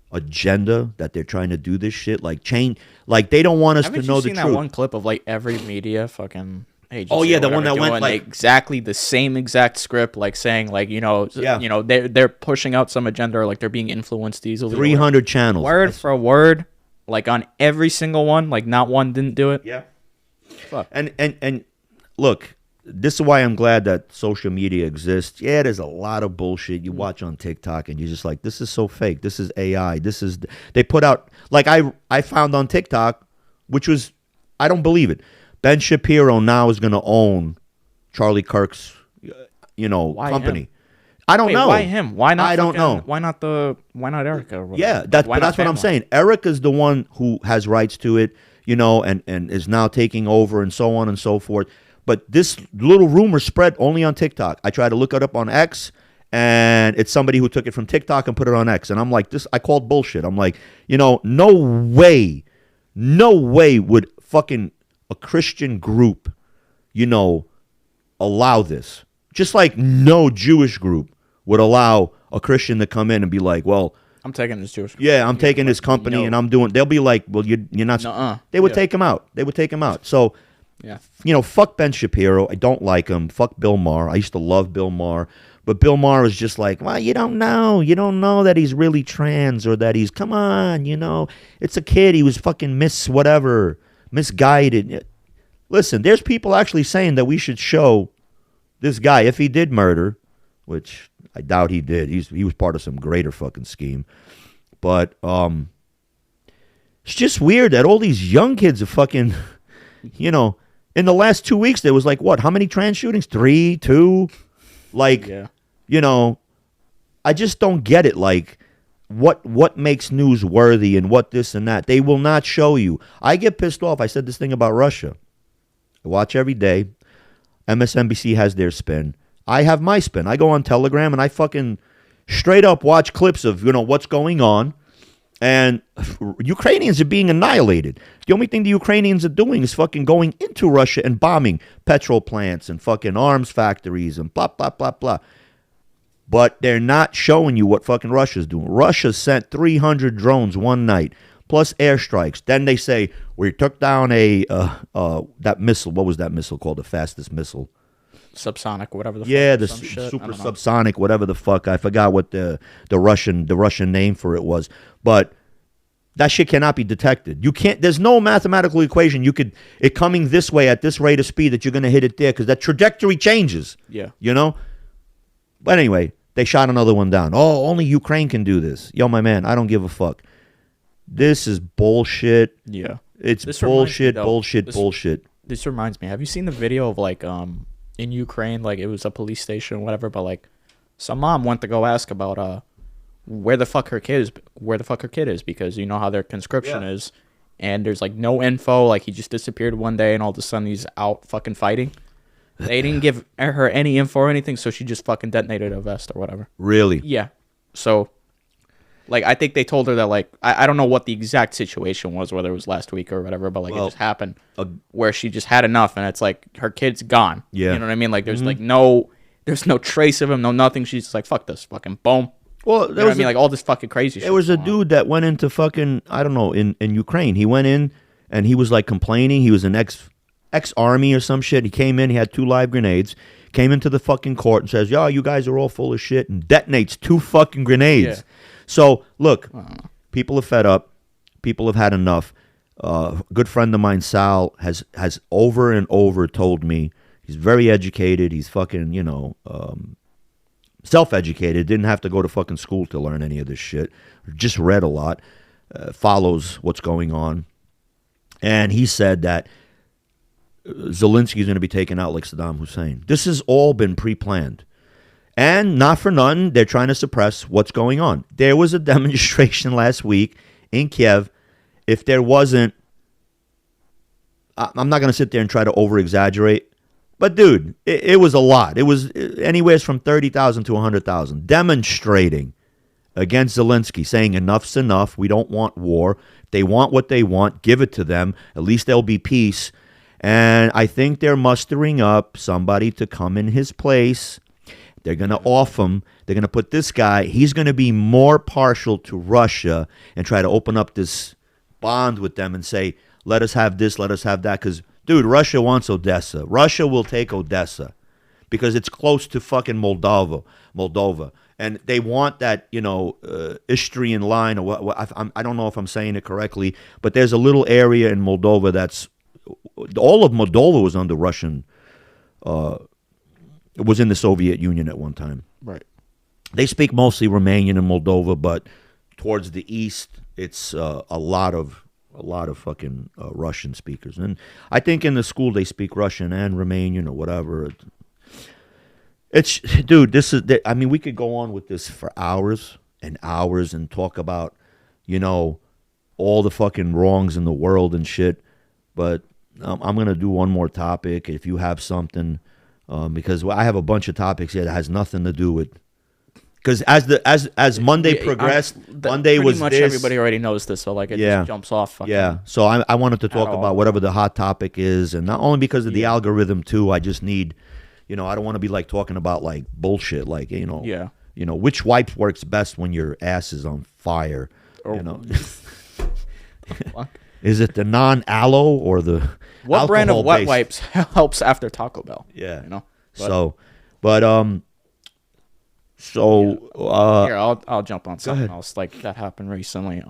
agenda that they're trying to do this shit? Like change, like they don't want us to know the truth. Haven't you seen that one clip of like every media fucking agency? Oh yeah, the one that went like exactly the same exact script, like saying like, they're pushing out some agenda, or like they're being influenced easily. 300 channels. Word for word, like on every single one, like not one didn't do it. Yeah. Fuck. And look, this is why I'm glad that social media exists. Yeah, there's a lot of bullshit you watch on TikTok, and you're just like, this is so fake. This is AI. They put out, like I found on TikTok, which was, I don't believe it. Ben Shapiro now is going to own Charlie Kirk's, company. Him? I don't know. Why him? Why not? I don't know. Why not Erica? Yeah, that's what I'm saying. Erica's the one who has rights to it. And is now taking over and so on and so forth. But this little rumor spread only on TikTok. I tried to look it up on X, and it's somebody who took it from TikTok and put it on X. And I'm like, I called bullshit. I'm like, no way would fucking a Christian group, allow this. Just like no Jewish group would allow a Christian to come in and be like, well, I'm taking this Jewish. Yeah, I'm taking this company and I'm doing. They'll be like, well, you're not. Nuh-uh. They would take him out. So, fuck Ben Shapiro. I don't like him. Fuck Bill Maher. I used to love Bill Maher, but Bill Maher is just like, well, you don't know. You don't know that he's really trans or that he's. Come on, it's a kid. He was fucking misguided. Listen, there's people actually saying that we should show this guy if he did murder, which I doubt he did. He was part of some greater fucking scheme. But it's just weird that all these young kids are fucking, in the last 2 weeks, there was like, what, how many trans shootings? 3, 2? Like, I just don't get it. Like, what makes news worthy and what this and that? They will not show you. I get pissed off. I said this thing about Russia. I watch every day. MSNBC has their spin. I have my spin. I go on Telegram and I fucking straight up watch clips of, what's going on. And Ukrainians are being annihilated. The only thing the Ukrainians are doing is fucking going into Russia and bombing petrol plants and fucking arms factories and blah, blah, blah, blah. But they're not showing you what fucking Russia's doing. Russia sent 300 drones one night, plus airstrikes. Then they say, we took down that missile. What was that missile called? The fastest missile. Subsonic, whatever the fuck. Yeah, the super subsonic, whatever the fuck. I forgot what the Russian name for it was. But that shit cannot be detected. You can't. There's no mathematical equation. It coming this way at this rate of speed that you're going to hit it there because that trajectory changes. Yeah. But anyway, they shot another one down. Oh, only Ukraine can do this. Yo, my man, I don't give a fuck. This is bullshit. Yeah. It's bullshit. This reminds me. Have you seen the video of like in Ukraine, like it was a police station, whatever. But like, some mom went to go ask about where the fuck her kid is, because you know how their conscription is, and there's like no info. Like he just disappeared one day, and all of a sudden he's out fucking fighting. They didn't give her any info or anything, so she just fucking detonated a vest or whatever. Really? Yeah. So, like, I think they told her that, like, I don't know what the exact situation was, whether it was last week or whatever, but, like, it just happened where she just had enough, and it's like, her kid's gone. Yeah. You know what I mean? Like, there's, like, there's no trace of him, no nothing. She's just like, fuck this, fucking boom. Well, you know what I mean? Like, all this fucking crazy shit. There was a dude that went into fucking, I don't know, in Ukraine. He went in, and he was, like, complaining. He was an ex-army or some shit. He came in, he had 2 live grenades, came into the fucking court and says, yo, you guys are all full of shit, and detonates 2 fucking grenades. Yeah. So, look, people are fed up. People have had enough. A good friend of mine, Sal, has over and over told me, he's very educated. He's fucking, self-educated. Didn't have to go to fucking school to learn any of this shit. Just read a lot. Follows what's going on. And he said that Zelensky's going to be taken out like Saddam Hussein. This has all been pre-planned. And not for none, they're trying to suppress what's going on. There was a demonstration last week in Kiev. If there wasn't, I'm not going to sit there and try to over-exaggerate, but dude, it was a lot. It was anywhere from 30,000 to 100,000 demonstrating against Zelensky, saying enough's enough. We don't want war. If they want what they want, give it to them. At least there'll be peace. And I think they're mustering up somebody to come in his place. They're going to off him. They're going to put this guy. He's going to be more partial to Russia and try to open up this bond with them and say, let us have this, let us have that. Because, dude, Russia wants Odessa. Russia will take Odessa because it's close to fucking Moldova. And they want that, Istrian line. Or what I don't know if I'm saying it correctly, but there's a little area in Moldova that's, all of Moldova was under Russian, it was in the Soviet Union at one time. Right. They speak mostly Romanian in Moldova, but towards the east, it's a lot of fucking Russian speakers. And I think in the school they speak Russian and Romanian or whatever. It's, dude, this is, I mean, we could go on with this for hours and hours and talk about, all the fucking wrongs in the world and shit. But I'm going to do one more topic if you have something. Because I have a bunch of topics here that has nothing to do with. Because as Monday progressed, Monday was pretty much everybody already knows this, so like it just jumps off. Yeah, so I wanted to talk about whatever the hot topic is, and not only because of the algorithm too. I just need, I don't want to be like talking about like bullshit, like which wipe works best when your ass is on fire, Is it the non-aloe or the what brand of wet wipes helps after Taco Bell? Yeah, But, here I'll jump on something else like that happened recently.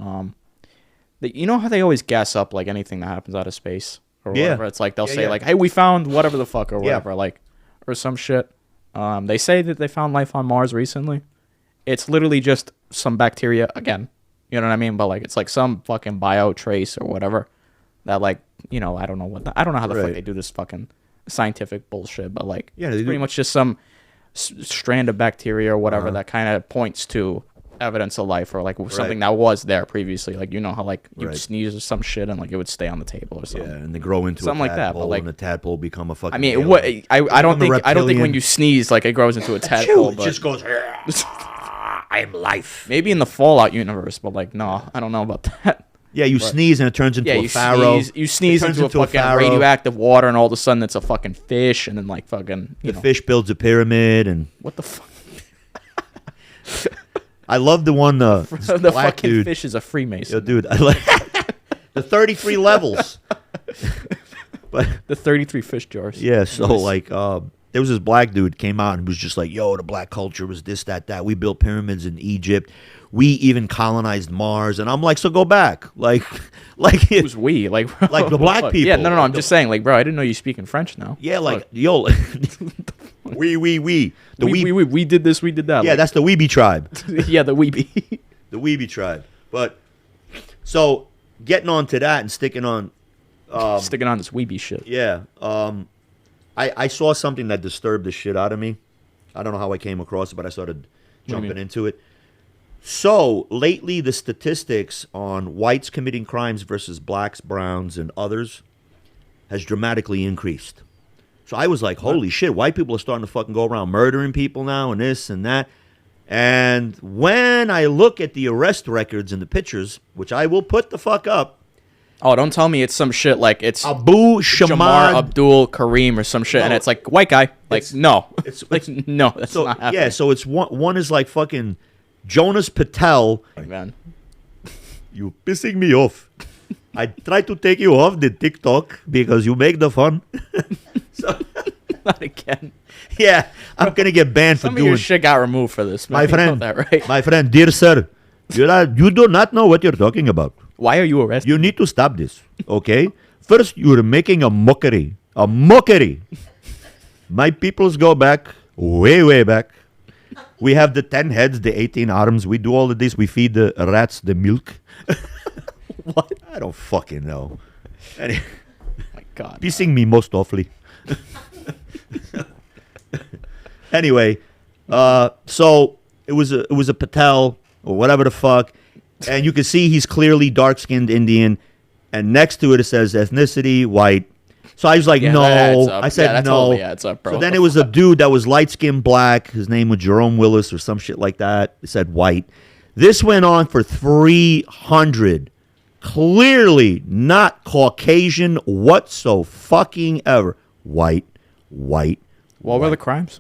You know how they always gas up like anything that happens out of space or whatever. It's like they'll say like, "Hey, we found whatever the fuck" or whatever, like or some shit. They say that they found life on Mars recently. It's literally just some bacteria again. You know what I mean? But like, it's like some fucking bio trace or whatever that like, I don't know I don't know how the fuck they do this fucking scientific bullshit, but like, it's pretty much just some strand of bacteria or whatever that kind of points to evidence of life or like something that was there previously. Like, how like you'd sneeze or some shit and like it would stay on the table or something. Yeah, and they grow into something a like that. But like, and the tadpole become a fucking. I mean, I don't think when you sneeze like it grows into a tadpole. It just goes. I am life. Maybe in the Fallout universe, but like, no, I don't know about that. Yeah, you sneeze and it turns into a pharaoh. You sneeze into a fucking radioactive water, and all of a sudden it's a fucking fish, and then like fucking the fish builds a pyramid, and what the fuck? I love the one the fucking dude. Fish is a Freemason. Yo, dude, I like the 33 levels, but the 33 fish jars. Yeah, so like there was this black dude came out and was just like, yo, the black culture was this, that. We built pyramids in Egypt. We even colonized Mars. And I'm like, so go back. Like who's we? Like the black people. Yeah, no. I'm just saying, like, bro, I didn't know you speak in French now. Yeah, like, yo. We. We did this, we did that. Yeah, like, that's the Weeby tribe. Yeah, the Weeby. The Weeby tribe. But, so, getting on to that and sticking on this Weeby shit. Yeah. I saw something that disturbed the shit out of me. I don't know how I came across it, but I started jumping into it. So, lately, the statistics on whites committing crimes versus blacks, browns, and others has dramatically increased. So I was like, holy shit, white people are starting to fucking go around murdering people now and this and that. And when I look at the arrest records and the pictures, which I will put the fuck up. Oh, don't tell me it's some shit like it's Abu Jamar Abdul Kareem or some shit, no, and it's like white guy. Like no, it's like no, that's so, not happening. Yeah, so it's one is like fucking Jonas Patel. Man, you pissing me off. I try to take you off the TikTok because you make the fun. So, not again. Yeah, I'm gonna get banned for Some doing. of your shit got removed for this. Man. My friend, You know that, right? my friend, dear sir, you do not know what you're talking about. Why are you arrested? You need to stop this, okay? First, you're making a mockery. A mockery. My peoples go back, way, way back. We have the 10 heads, the 18 arms. We do all of this. We feed the rats the milk. What? I don't fucking know. Oh my God. Pissing me most awfully. Anyway, so it was a Patel or whatever the fuck. And you can see he's clearly dark-skinned Indian, and next to it says ethnicity white. So I was like, no. I said no. Totally adds up, bro. So then it was a dude that was light-skinned black. His name was Jerome Willis or some shit like that. It said white. This went on for 300. Clearly not Caucasian whatsoever. White. What were the crimes?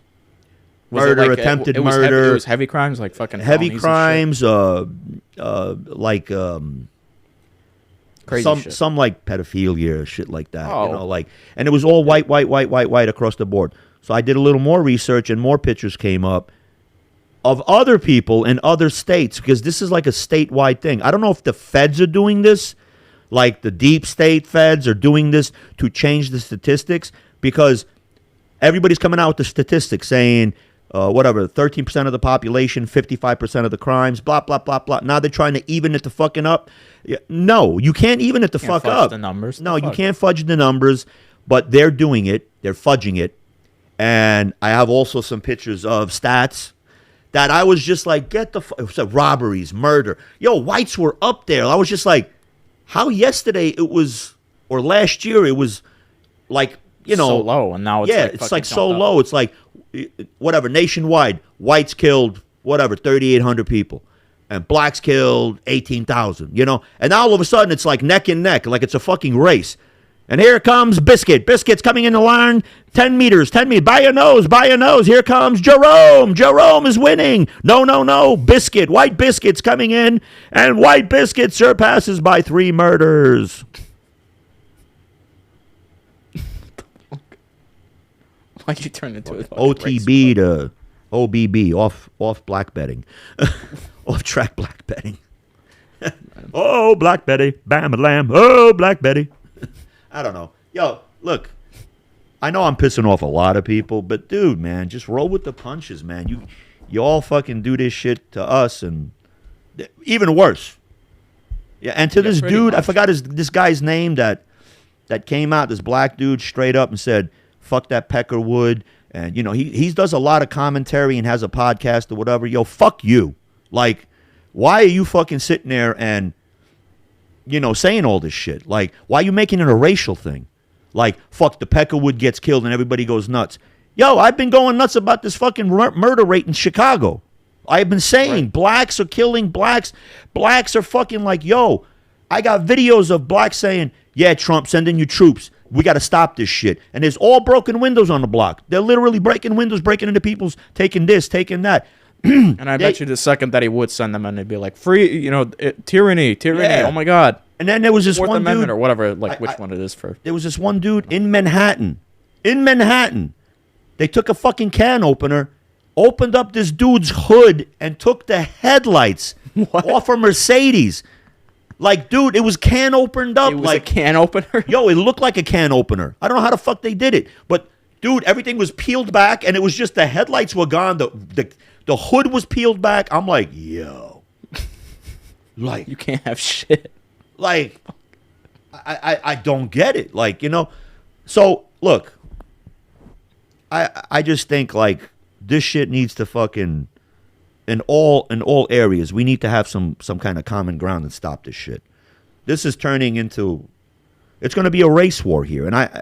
Murder, attempted murder. It was heavy crimes, like fucking heavy crimes, crazy shit. some like pedophilia or shit like that. Oh. You know, like, and it was all white across the board. So I did a little more research, and more pictures came up of other people in other states, because this is like a statewide thing. I don't know if the feds are doing this, like the deep state feds are doing this to change the statistics, because everybody's coming out with the statistics saying, 13% of the population, 55% of the crimes, blah, blah, blah, blah. Now they're trying to even it the fucking up. No, you can't even it the fuck up. The numbers. No, you can't fudge the numbers, but they're doing it. They're fudging it. And I have also some pictures of stats that I was just like, robberies, murder. Yo, whites were up there. I was just like, how yesterday it was, or last year it was like, so low, and now it's like so low. It's like, whatever, nationwide, whites killed, 3,800 people, and blacks killed 18,000, and now all of a sudden it's like neck and neck, like it's a fucking race. And here comes Biscuit's coming in the line, 10 meters, by your nose, here comes Jerome is winning, no, white Biscuit's coming in, and white Biscuit surpasses by 3 murders. Why'd you turn into a OTB to OBB, off black betting. Off track black betting. Oh, Black Betty, bam a lamb. Oh, Black Betty. I don't know. Yo, look, I know I'm pissing off a lot of people, but dude, man, just roll with the punches, man. You all fucking do this shit to us, and even worse. Yeah, and to this dude, I forgot this guy's name that came out, this black dude, straight up and said, fuck that Peckerwood, and he does a lot of commentary and has a podcast or whatever. Yo, fuck you. Like, why are you fucking sitting there and saying all this shit? Like, why are you making it a racial thing? Like, fuck, the Peckerwood gets killed and everybody goes nuts. Yo, I've been going nuts about this fucking murder rate in Chicago. I've been saying blacks are killing blacks. Blacks are fucking like, yo, I got videos of blacks saying, yeah, Trump, send in your troops. We got to stop this shit. And there's all broken windows on the block. They're literally breaking windows, breaking into people's, taking this, taking that. And I bet you the second that he would send them in, they'd be like, free, tyranny. Yeah. Oh, my God. And then there was this Fourth one Amendment dude. Or whatever, which one it is for. There was this one dude in Manhattan. They took a fucking can opener, opened up this dude's hood, and took the headlights off a Mercedes. Like, dude, it was can opened up. It was a can opener? Yo, it looked like a can opener. I don't know how the fuck they did it. But, dude, everything was peeled back, and it was just the headlights were gone. The hood was peeled back. I'm like, yo. Like, you can't have shit. Like, I don't get it. Like, So, look, I just think like this shit needs to fucking in all areas. We need to have some kind of common ground and stop this shit. This is turning into, it's going to be a race war here, and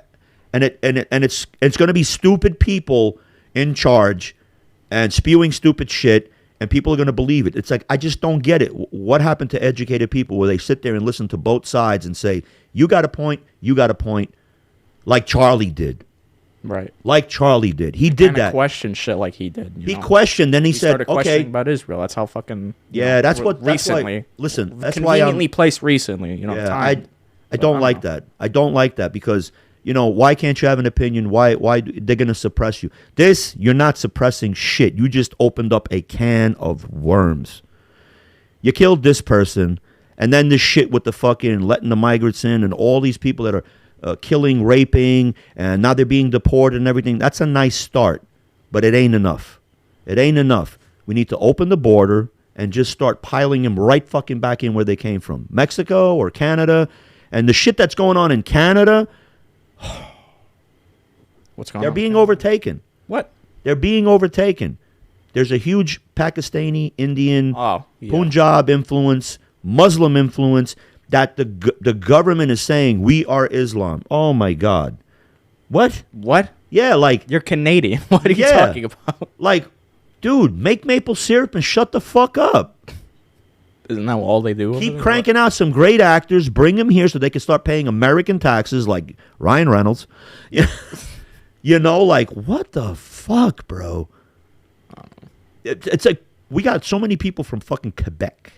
it's going to be stupid people in charge and spewing stupid shit, and people are going to believe it. It's like, I just don't get it. What happened to educated people where they sit there and listen to both sides and say, you got a point, like Charlie did. Right. Like Charlie did. He did that. Questioned shit like he did. He questioned, then he said, started questioning okay. about Israel. That's how fucking... That's recently. Why, listen, that's conveniently placed recently. I don't like that. I don't like that because... why can't you have an opinion? Why they're going to suppress you? You're not suppressing shit. You just opened up a can of worms. You killed this person, and then this shit with the fucking letting the migrants in and all these people that are killing, raping, and now they're being deported and everything. That's a nice start, but it ain't enough. It ain't enough. We need to open the border and just start piling them right fucking back in where they came from. Mexico or Canada. And the shit that's going on in Canada... What's going on? They're being overtaken. What? They're being overtaken. There's a huge Pakistani, Indian, Punjab influence, Muslim influence that the government is saying we are Islam. Oh my God. What? Yeah, like you're Canadian. What are you talking about? Like, dude, make maple syrup and shut the fuck up. Isn't that all they do? Keep cranking out some great actors, bring them here so they can start paying American taxes like Ryan Reynolds. Like, what the fuck, bro? It's like we got so many people from fucking Quebec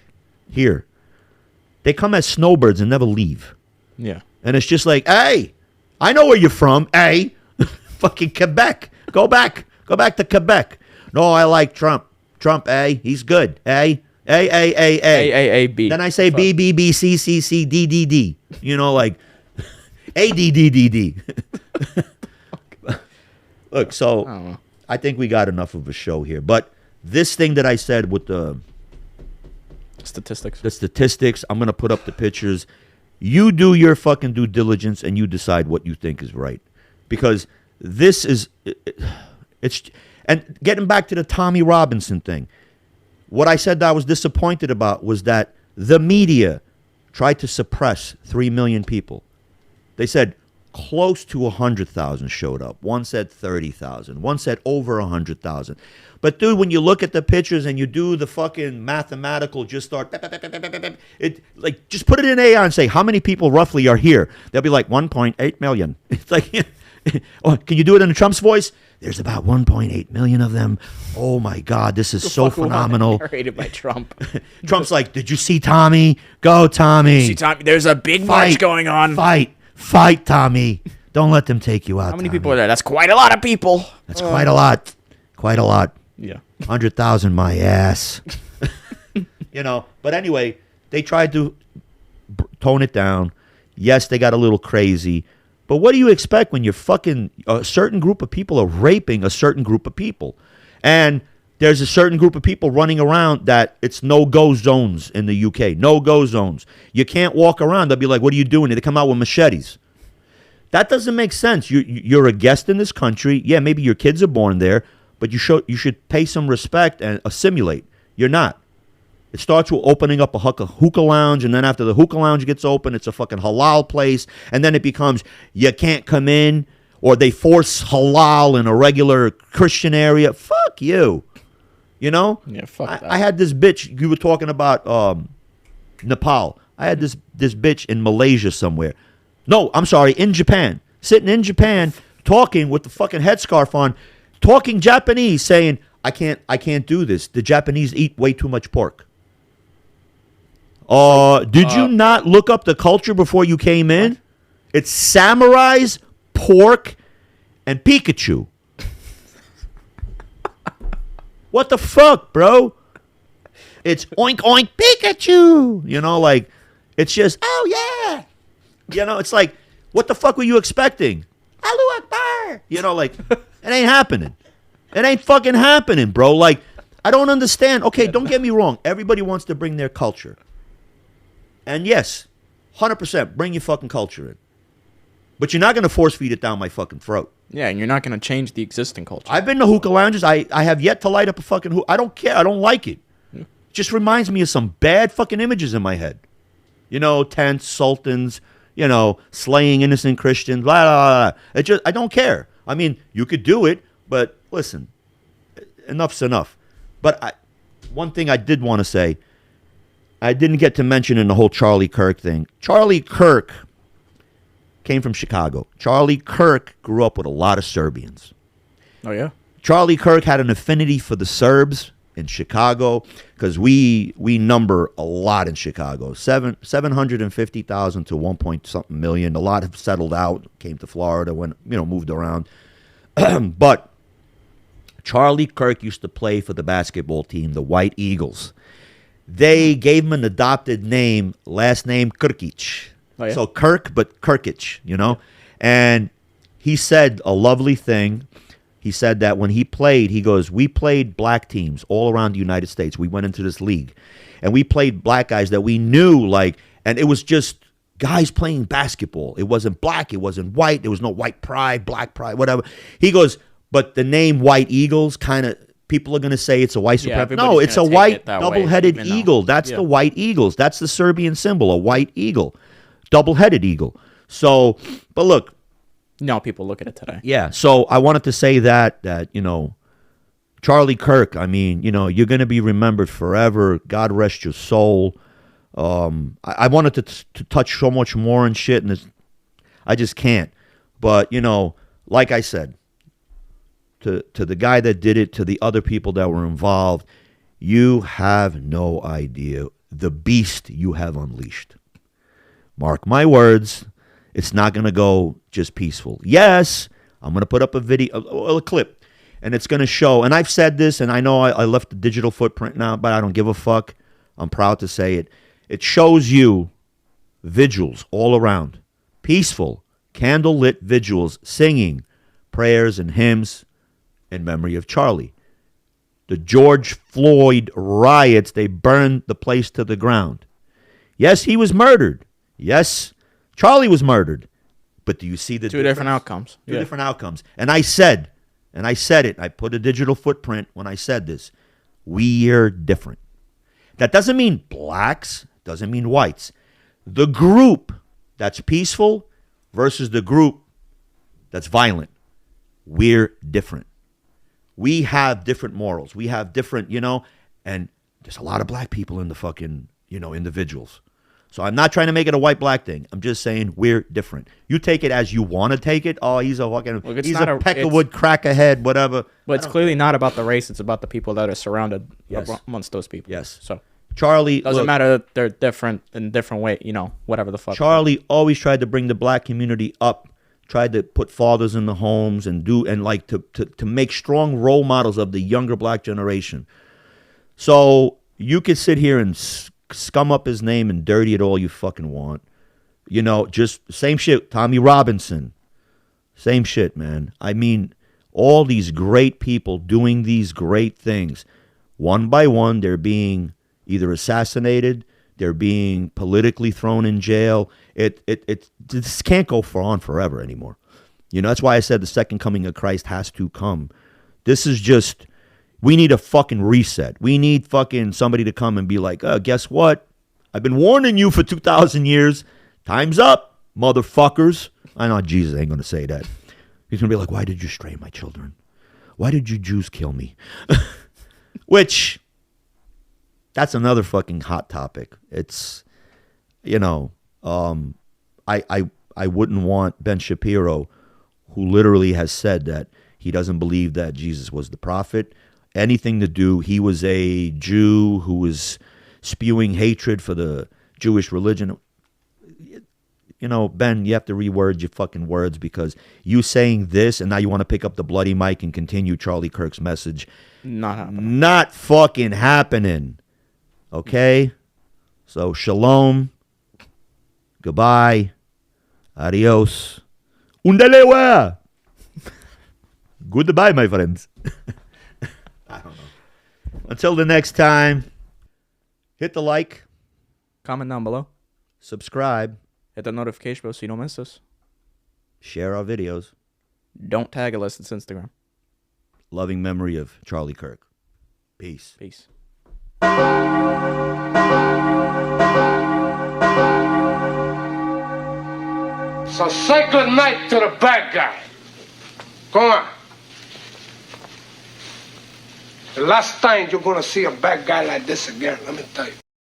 here. They come as snowbirds and never leave. Yeah. And it's just like, hey, I know where you're from, hey. Fucking Quebec. Go back to Quebec. No, I like Trump. Trump, he's good, A. B. Then I say B, B, B, C, C, C, D, D, D. Like A, D, D, D, D. Look, so I think we got enough of a show here. But this thing that I said with the statistics, I'm going to put up the pictures. You do your fucking due diligence and you decide what you think is right. Because this is, and getting back to the Tommy Robinson thing, what I said that I was disappointed about was that the media tried to suppress 3 million people. They said close to 100,000 showed up. One said 30,000. One said over 100,000. But dude, when you look at the pictures and you do the fucking mathematical, just start, just put it in AI and say, how many people roughly are here? They'll be like 1.8 million. It's like, oh, can you do it in Trump's voice? There's about 1.8 million of them. Oh my God, this is so phenomenal. Narrated by Trump. Trump's like, did you see Tommy? Go, Tommy. See Tommy? There's a big march going on. Fight, Tommy. Don't let them take you out. How many people are there? That's quite a lot of people. That's quite a lot. Quite a lot. Yeah. 100,000, my ass. But anyway, they tried to tone it down. Yes, they got a little crazy. But what do you expect when you're fucking a certain group of people are raping a certain group of people? And there's a certain group of people running around that it's no-go zones in the UK. No-go zones. You can't walk around. They'll be like, what are you doing? They come out with machetes. That doesn't make sense. You're a guest in this country. Yeah, maybe your kids are born there, but you should pay some respect and assimilate. You're not. It starts with opening up a hookah lounge, and then after the hookah lounge gets open, it's a fucking halal place, and then it becomes you can't come in, or they force halal in a regular Christian area. Fuck you. Yeah, fuck that. I had this bitch, you were talking about Nepal. I had this bitch in Malaysia somewhere. No, I'm sorry, in Japan. Sitting in Japan, talking with the fucking headscarf on, talking Japanese, saying, I can't do this. The Japanese eat way too much pork. Did you not look up the culture before you came in? What? It's samurais, pork, and Pikachu. What the fuck, bro? It's oink oink Pikachu. It's just, oh yeah. It's like, what the fuck were you expecting? Allahu Akbar. It ain't happening. It ain't fucking happening, bro. I don't understand. Okay, don't get me wrong. Everybody wants to bring their culture. And yes, 100% bring your fucking culture in. But you're not going to force feed it down my fucking throat. Yeah, and you're not going to change the existing culture. I've been to hookah lounges. I have yet to light up a fucking hookah. I don't care. I don't like it. It just reminds me of some bad fucking images in my head. You know, tents, sultans, you know, slaying innocent Christians, blah, blah, blah. I don't care. I mean, you could do it, but listen, enough's enough. But one thing I did want to say, I didn't get to mention in the whole Charlie Kirk thing. Charlie Kirk came from Chicago. Charlie Kirk grew up with a lot of Serbians. Oh, yeah? Charlie Kirk had an affinity for the Serbs in Chicago because we number a lot in Chicago. 750,000 to 1 point something million. A lot have settled out, came to Florida, moved around. But Charlie Kirk used to play for the basketball team, the White Eagles. They gave him an adopted name, last name Kirkic. Oh, yeah? So Kirk, but Kirkic, you know? And he said a lovely thing. He said that when he played, he goes, we played black teams all around the United States. We went into this league. And we played black guys that we knew, and it was just guys playing basketball. It wasn't black. It wasn't white. There was no white pride, black pride, whatever. He goes, but the name White Eagles kind of, people are going to say it's a white supremacist. No, it's a white double-headed eagle. That's the White Eagles. That's the Serbian symbol, a white eagle, double-headed eagle. So, but look. No, people look at it today. Yeah, so I wanted to say that Charlie Kirk, I mean, you're going to be remembered forever. God rest your soul. I wanted to touch so much more and shit, and I just can't. But, like I said, to the guy that did it, to the other people that were involved, you have no idea the beast you have unleashed. Mark my words, it's not going to go just peaceful. Yes, I'm going to put up a video, a clip, and it's going to show, and I've said this, and I know I left the digital footprint now, but I don't give a fuck. I'm proud to say it. It shows you vigils all around, peaceful, candlelit vigils, singing prayers and hymns in memory of Charlie. The George Floyd riots, they burned the place to the ground. Yes, he was murdered. Yes, Charlie was murdered. But do you see the two different outcomes? Two different outcomes. And I said it, I put a digital footprint when I said this. We're different. That doesn't mean blacks, doesn't mean whites. The group that's peaceful versus the group that's violent. We're different. We have different morals. We have different, and there's a lot of black people in the fucking, individuals. So I'm not trying to make it a white-black thing. I'm just saying we're different. You take it as you want to take it. Oh, he's a fucking, he's a peckerwood, crack-a-head, whatever. But it's clearly not about the race. It's about the people that are surrounded amongst those people. Yes. So Charlie, doesn't matter that they're different in different way. Whatever the fuck. Charlie always tried to bring the black community up. Tried to put fathers in the homes and to make strong role models of the younger black generation. So you could sit here and scum up his name and dirty it all you fucking want. Just same shit. Tommy Robinson. Same shit, man. I mean, all these great people doing these great things. One by one, they're being either assassinated, they're being politically thrown in jail. This can't go on forever anymore. That's why I said the second coming of Christ has to come. This is just, we need a fucking reset. We need fucking somebody to come and be like, guess what? I've been warning you for 2,000 years. Time's up, motherfuckers. I know Jesus ain't going to say that. He's going to be like, why did you stray my children? Why did you Jews kill me? Which, that's another fucking hot topic. It's, I wouldn't want Ben Shapiro, who literally has said that he doesn't believe that Jesus was the prophet, anything to do. He was a Jew who was spewing hatred for the Jewish religion. Ben, you have to reword your fucking words, because you saying this and now you want to pick up the bloody mic and continue Charlie Kirk's message. Not happening. Not fucking happening. Okay? So, shalom. Goodbye. Adios. Undalewa. Goodbye, my friends. I don't know. Until the next time, hit the like. Comment down below. Subscribe. Hit the notification bell so you don't miss us. Share our videos. Don't tag us. It's Instagram. Loving memory of Charlie Kirk. Peace. Peace. So say good night to the bad guy. Go on. The last time you're gonna see a bad guy like this again, let me tell you.